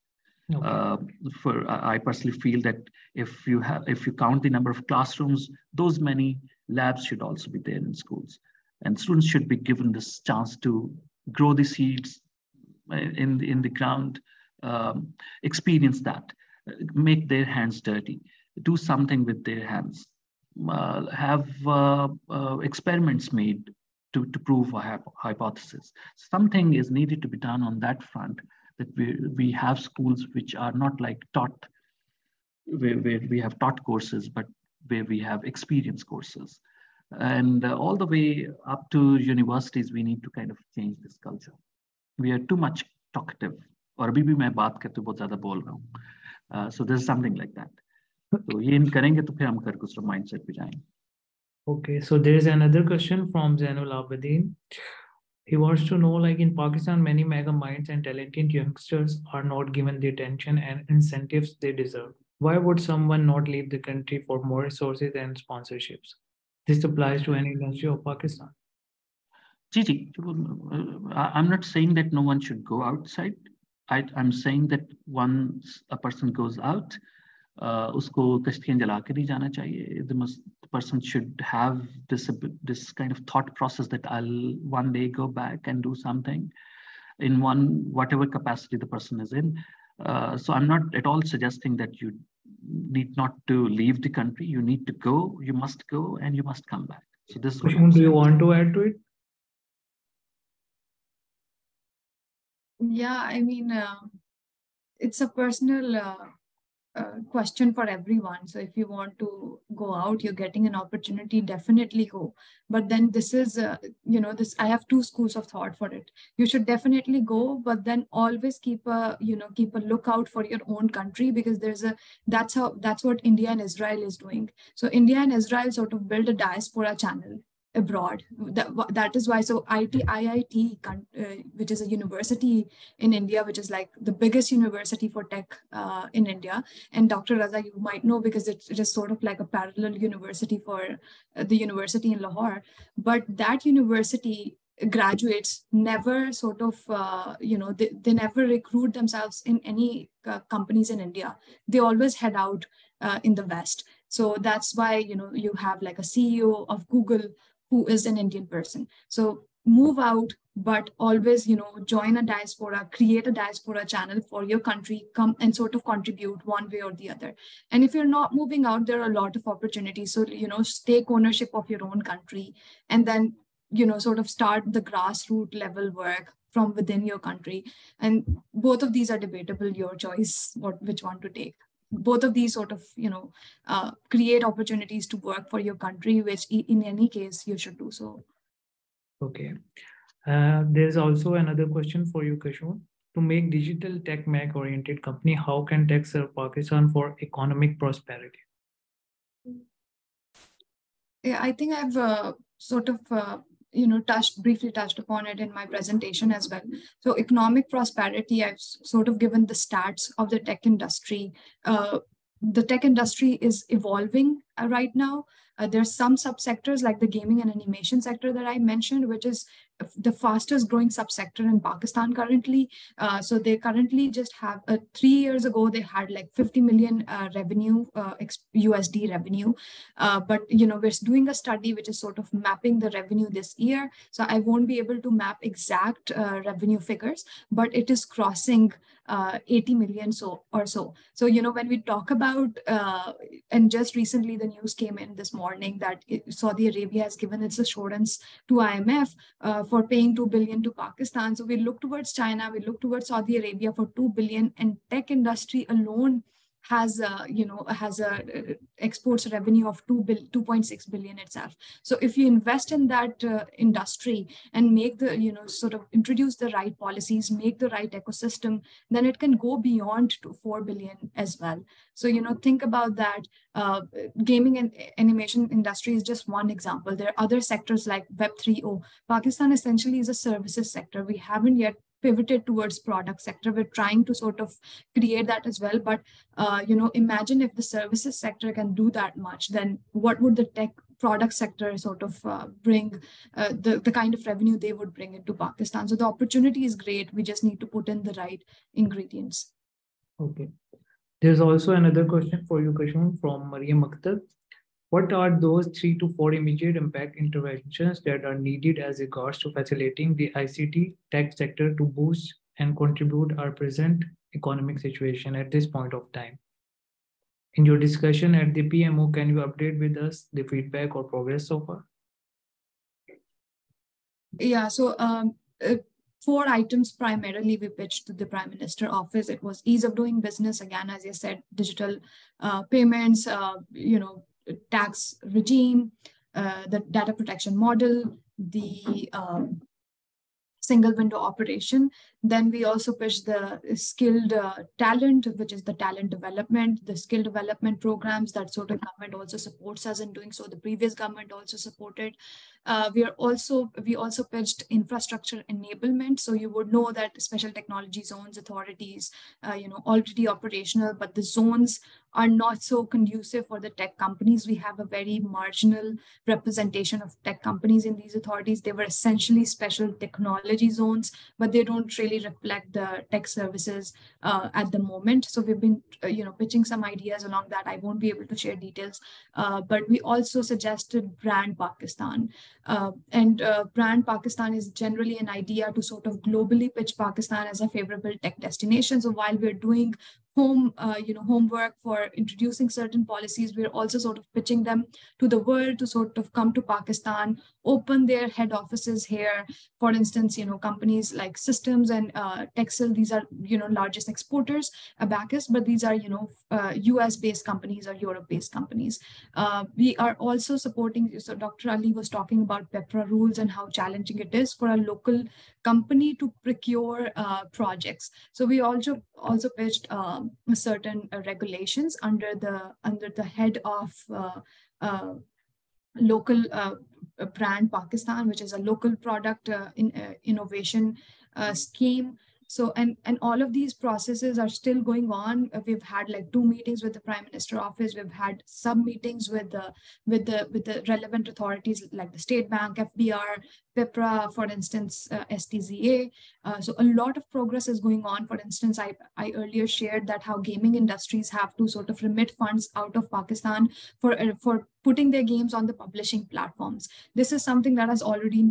Okay. I personally feel that if you count the number of classrooms, those many labs should also be there in schools, and students should be given this chance to grow the seeds in the ground. Experience that, make their hands dirty, do something with their hands, have experiments made to prove a hypothesis. Something is needed to be done on that front, that we have schools which are not like taught, where we have taught courses, but where we have experience courses. And all the way up to universities, we need to kind of change this culture. We are too much talkative. और अभी भी मैं बात करते बहुत ज़्यादा बोल रहा हूँ. So there's something like that. तो ये करेंगे तो फिर हम कर कुछ mindset पे जाएंगे. Okay, so there is another question from Zainul Abedin. He wants to know, like in Pakistan, many mega minds and talented youngsters are not given the attention and incentives they deserve. Why would someone not leave the country for more resources and sponsorships? This applies to any industry of Pakistan. Gigi, I'm not saying that no one should go outside. I'm saying that once a person goes out, उसको कश्तियाँ जला के नहीं जाना चाहिए. The person should have this kind of thought process that I'll one day go back and do something in whatever capacity the person is in. So I'm not at all suggesting that you need not to leave the country. You need to go. You must go, and you must come back. So this is what do you want to add to it? Yeah, I mean, it's a personal question for everyone. So if you want to go out, you're getting an opportunity, definitely go. But then this is, I have two schools of thought for it. You should definitely go, but then always keep a lookout for your own country, because that's what India and Israel is doing. So India and Israel sort of build a diaspora channel abroad. That is why. So IIT, which is a university in India, which is like the biggest university for tech in India, and Dr. Raza, you might know, because it is sort of like a parallel university for the university in Lahore. But that university graduates never sort of, they never recruit themselves in any companies in India. They always head out in the West. So that's why, you have like a CEO of Google who is an Indian person. So move out, but always, join a diaspora, create a diaspora channel for your country, come and sort of contribute one way or the other. And if you're not moving out, there are a lot of opportunities. So, take ownership of your own country, and then, sort of start the grassroots level work from within your country. And both of these are debatable, your choice, which one to take. Both of these sort of, create opportunities to work for your country, which in any case you should do so. Okay. There's also another question for you, Kashoon. To make digital tech Mac-oriented company, how can tech serve Pakistan for economic prosperity? Yeah, I think I've sort of briefly touched upon it in my presentation as well. So economic prosperity, I've sort of given the stats of the tech industry. The tech industry is evolving right now. There's some subsectors like the gaming and animation sector that I mentioned, which is the fastest growing subsector in Pakistan currently. So they currently just have 3 years ago, they had like 50 million revenue, USD revenue. But, we're doing a study which is sort of mapping the revenue this year. So I won't be able to map exact revenue figures, but it is crossing 80 million or so. So, when we talk about, and just recently the news came in this morning that Saudi Arabia has given its assurance to IMF for paying 2 billion to Pakistan. So we look towards China, we look towards Saudi Arabia for 2 billion, and tech industry alone has exports revenue of 2.6 billion itself. So if you invest in that industry and make the, sort of introduce the right policies, make the right ecosystem, then it can go beyond to 4 billion as well. So, think about that. Gaming and animation industry is just one example. There are other sectors like Web 3.0. Pakistan essentially is a services sector. We haven't yet pivoted towards product sector. We're trying to sort of create that as well. But, imagine if the services sector can do that much, then what would the tech product sector sort of bring, the kind of revenue they would bring into Pakistan. So the opportunity is great. We just need to put in the right ingredients. Okay. There's also another question for you, Kashoon, from Mariam Akhtar. What are those 3 to 4 immediate impact interventions that are needed as regards to facilitating the ICT tech sector to boost and contribute our present economic situation at this point of time? In your discussion at the PMO, can you update with us the feedback or progress so far? Yeah, so 4 items primarily we pitched to the Prime Minister office. It was ease of doing business, again, as I said, digital payments, tax regime, the data protection model, the single window operation. Then we also pitched the skilled talent, which is the talent development, the skill development programs that sort of government also supports us in doing so. The previous government also supported. We also pitched infrastructure enablement. So you would know that special technology zones authorities, already operational, but the zones are not so conducive for the tech companies. We have a very marginal representation of tech companies in these authorities. They were essentially special technology zones, but they don't really reflect the tech services at the moment. So we've been, pitching some ideas along that. I won't be able to share details, but we also suggested Brand Pakistan. Brand Pakistan is generally an idea to sort of globally pitch Pakistan as a favorable tech destination. So while we're doing homework for introducing certain policies, we're also sort of pitching them to the world to sort of come to Pakistan, open their head offices here. For instance, companies like Systems and Texel, these are, largest exporters, Abacus, but these are, US-based companies or Europe-based companies. We are also supporting, so Dr. Ali was talking about PEPRA rules and how challenging it is for a local company to procure projects. So we also pitched certain regulations under the head of local Brand Pakistan, which is a local product innovation scheme. So, and all of these processes are still going on. We've had like 2 meetings with the Prime Minister office. We've had some meetings with the relevant authorities like the State Bank, FBR, PEPRA, for instance, STZA. So a lot of progress is going on. For instance, I earlier shared that how gaming industries have to sort of remit funds out of Pakistan for putting their games on the publishing platforms. This is something that has already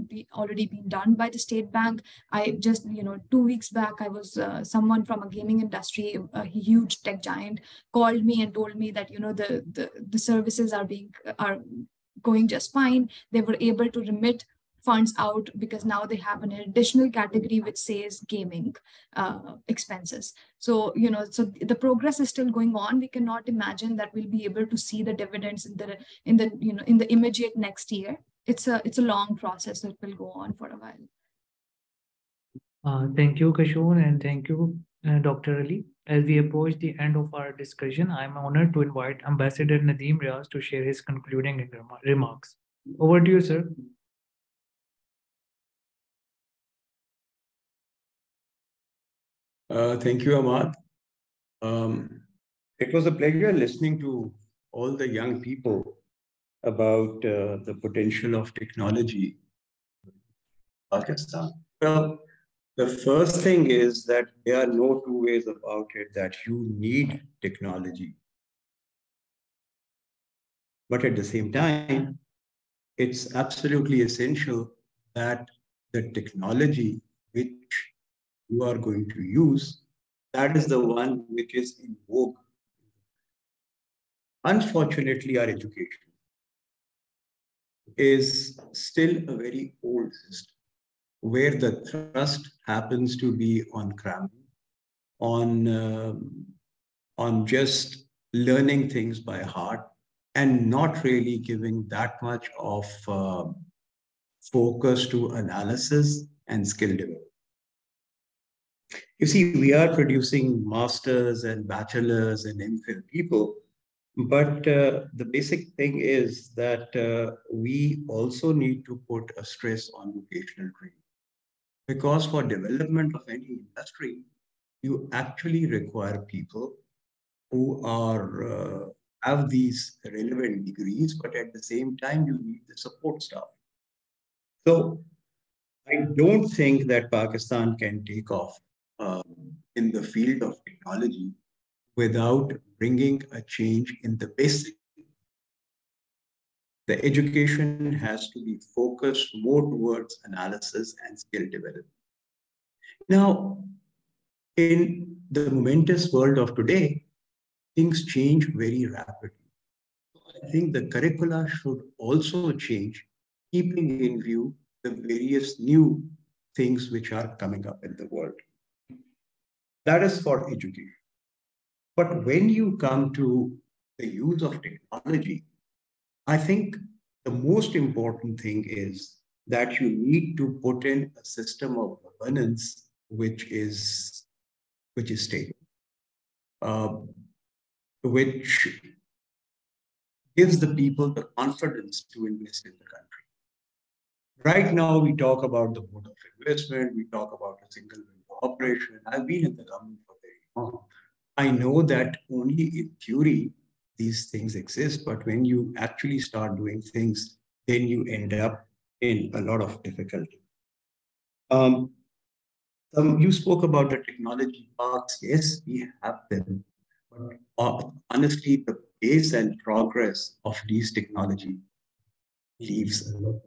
been done by the State Bank. I just, 2 weeks back, I was someone from a gaming industry, a huge tech giant, called me and told me that, the services are going just fine. They were able to remit funds out because now they have an additional category which says gaming expenses. So, so the progress is still going on. We cannot imagine that we'll be able to see the dividends in the immediate next year. It's a long process, so it will go on for a while. Thank you, Kashoon, and thank you, Dr. Ali. As we approach the end of our discussion, I'm honored to invite Ambassador Nadeem Riaz to share his concluding remarks. Over to you, sir. Thank you, Ahmad. It was a pleasure listening to all the young people about the potential of technology Pakistan? Well, the first thing is that there are no two ways about it that you need technology. But at the same time, it's absolutely essential that the technology which you are going to use, that is the one which is in vogue. Unfortunately, our education is still a very old system where the thrust happens to be on cramming, on just learning things by heart and not really giving that much of focus to analysis and skill development. You see, we are producing masters and bachelors and MPhil people, but the basic thing is that we also need to put a stress on vocational training. Because for development of any industry, you actually require people who are have these relevant degrees, but at the same time, you need the support staff. So I don't think that Pakistan can take off in the field of technology without bringing a change in the basic. The education has to be focused more towards analysis and skill development. Now, in the momentous world of today, things change very rapidly. I think the curricula should also change, keeping in view the various new things which are coming up in the world. That is for education. But when you come to the use of technology, I think the most important thing is that you need to put in a system of governance which is stable, which gives the people the confidence to invest in the country. Right now, we talk about the Board of Investment, we talk about a single window operation. I've been in the government for very long. I know that only in theory these things exist, but when you actually start doing things, then you end up in a lot of difficulty. You spoke about the technology parks. Yes, we have them. But honestly, the pace and progress of these technology leaves a lot.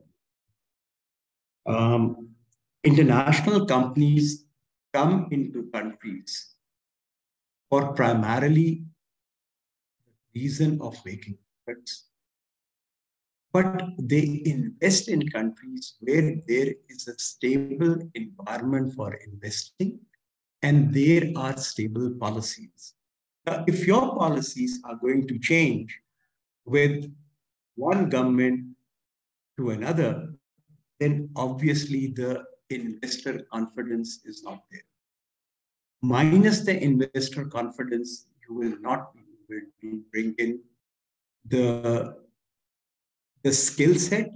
International companies come into countries for primarily the reason of making profits, but they invest in countries where there is a stable environment for investing and there are stable policies. Now, if your policies are going to change with one government to another, then obviously the investor confidence is not there. Minus the investor confidence, you will not be able to bring in the skill set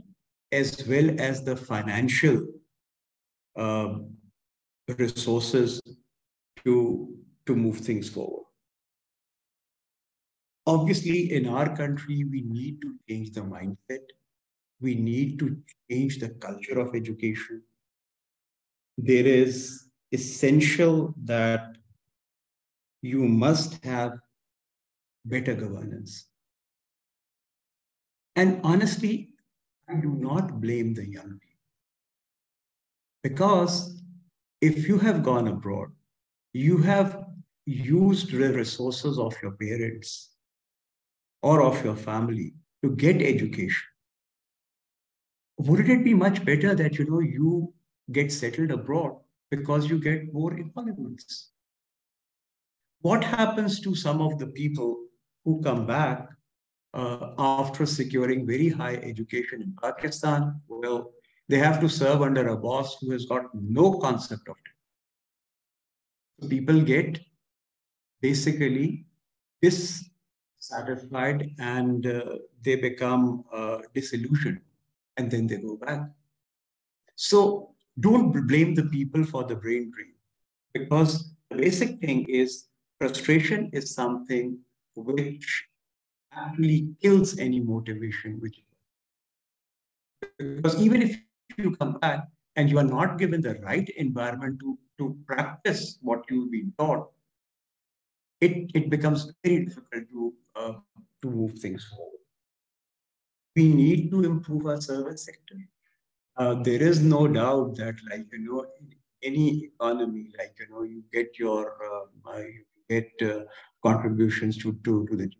as well as the financial resources to move things forward. Obviously, in our country, we need to change the mindset. We need to change the culture of education. There is essential that you must have better governance. And honestly, I do not blame the young people. Because if you have gone abroad, you have used the resources of your parents or of your family to get education. Wouldn't it be much better that you get settled abroad because you get more emoluments? What happens to some of the people who come back after securing very high education in Pakistan? Well, they have to serve under a boss who has got no concept of it. People get basically dissatisfied and they become disillusioned, and then they go back. So don't blame the people for the brain drain, because the basic thing is frustration is something which actually kills any motivation. Because even if you come back, and you are not given the right environment to practice what you've been taught, it becomes very difficult to move things forward. We need to improve our service sector. There is no doubt that, like, in any economy, like, you get your contributions to the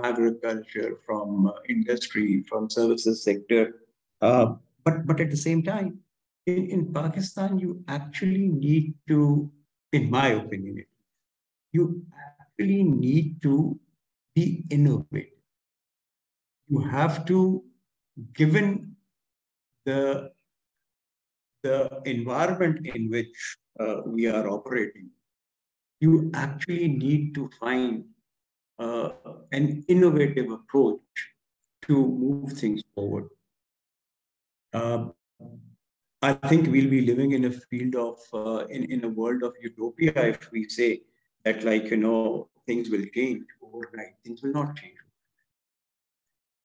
agriculture, from industry, from services sector. But at the same time, in Pakistan, you actually need to, in my opinion, you actually need to be innovative. You have to, given the environment in which we are operating, you actually need to find an innovative approach to move things forward. I think we'll be living in a field of, in a world of utopia if we say that, like, things will change overnight. Things will not change.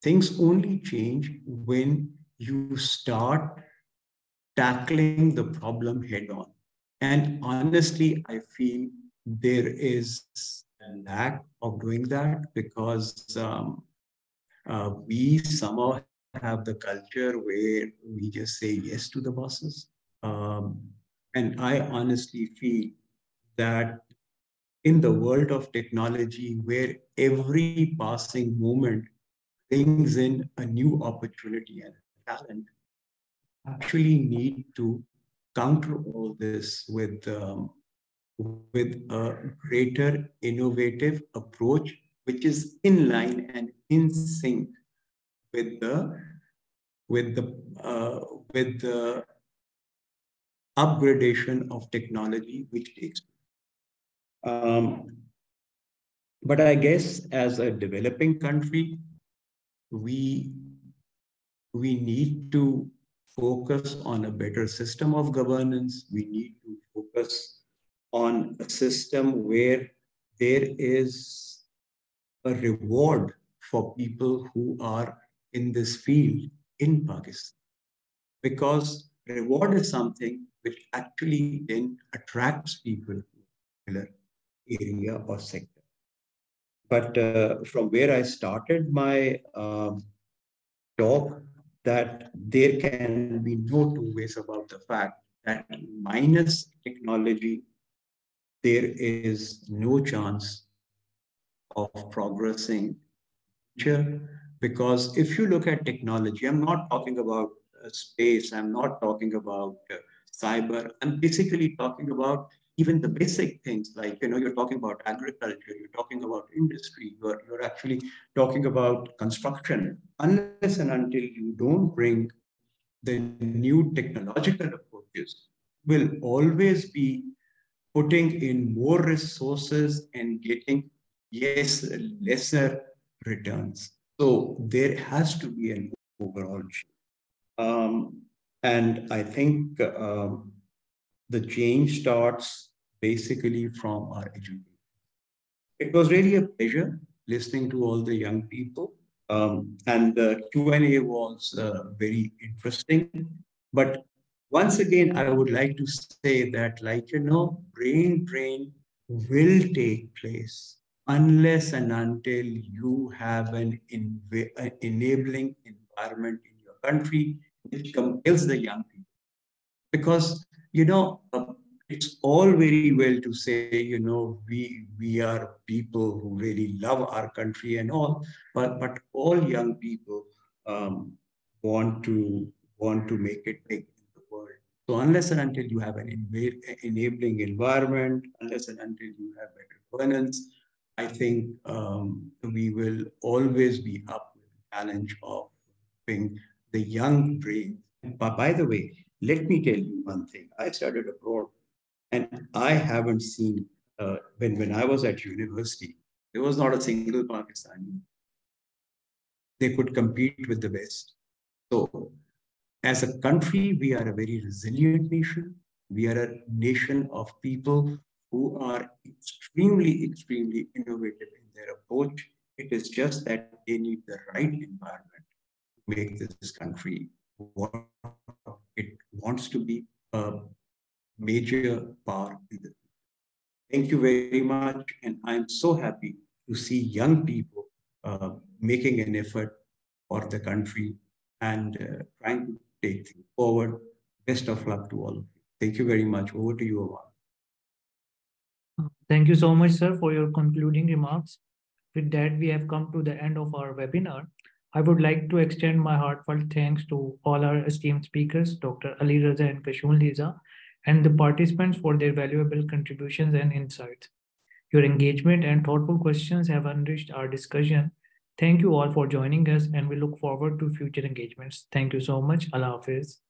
Things only change when you start tackling the problem head on. And honestly, I feel there is a lack of doing that because we somehow have the culture where we just say yes to the bosses. And I honestly feel that in the world of technology, where every passing moment brings in a new opportunity and talent, actually need to counter all this with a greater innovative approach, which is in line and in sync with the upgradation of technology which takes place. But I guess as a developing country, we need to focus on a better system of governance. We need to focus on a system where there is a reward for people who are in this field in Pakistan. Because reward is something which actually then attracts people to a particular area or sector. But from where I started my talk, that there can be no two ways about the fact that minus technology, there is no chance of progressing future. Because if you look at technology, I'm not talking about space, I'm not talking about cyber, I'm basically talking about even the basic things like, you're talking about agriculture, you're talking about industry, you're actually talking about construction. Unless and until you don't bring the new technological approaches, will always be putting in more resources and getting, yes, lesser returns. So there has to be an overall change. And I think the change starts basically from our education. It was really a pleasure listening to all the young people. And the Q&A was very interesting. But once again, I would like to say that, like, brain drain will take place unless and until you have an enabling environment in your country which compels the young people. Because, it's all very well to say, we are people who really love our country and all, but all young people want to make it big in the world. So unless and until you have an enabling environment, unless and until you have better governance, I think we will always be up with the challenge of being the young brain. But by the way, let me tell you one thing. I studied abroad, and I haven't seen, when I was at university, there was not a single Pakistani. They could compete with the West. So as a country, we are a very resilient nation. We are a nation of people who are extremely, extremely innovative in their approach. It is just that they need the right environment to make this country what it wants to be a major part. Thank you very much. And I'm so happy to see young people making an effort for the country and trying to take things forward. Best of luck to all of you. Thank you very much. Over to you, Aman. Thank you so much, sir, for your concluding remarks. With that, we have come to the end of our webinar. I would like to extend my heartfelt thanks to all our esteemed speakers, Dr. Ali Raza and Kashoon Leeza, and the participants for their valuable contributions and insights. Your engagement and thoughtful questions have enriched our discussion. Thank you all for joining us, and we look forward to future engagements. Thank you so much. Allah Hafiz.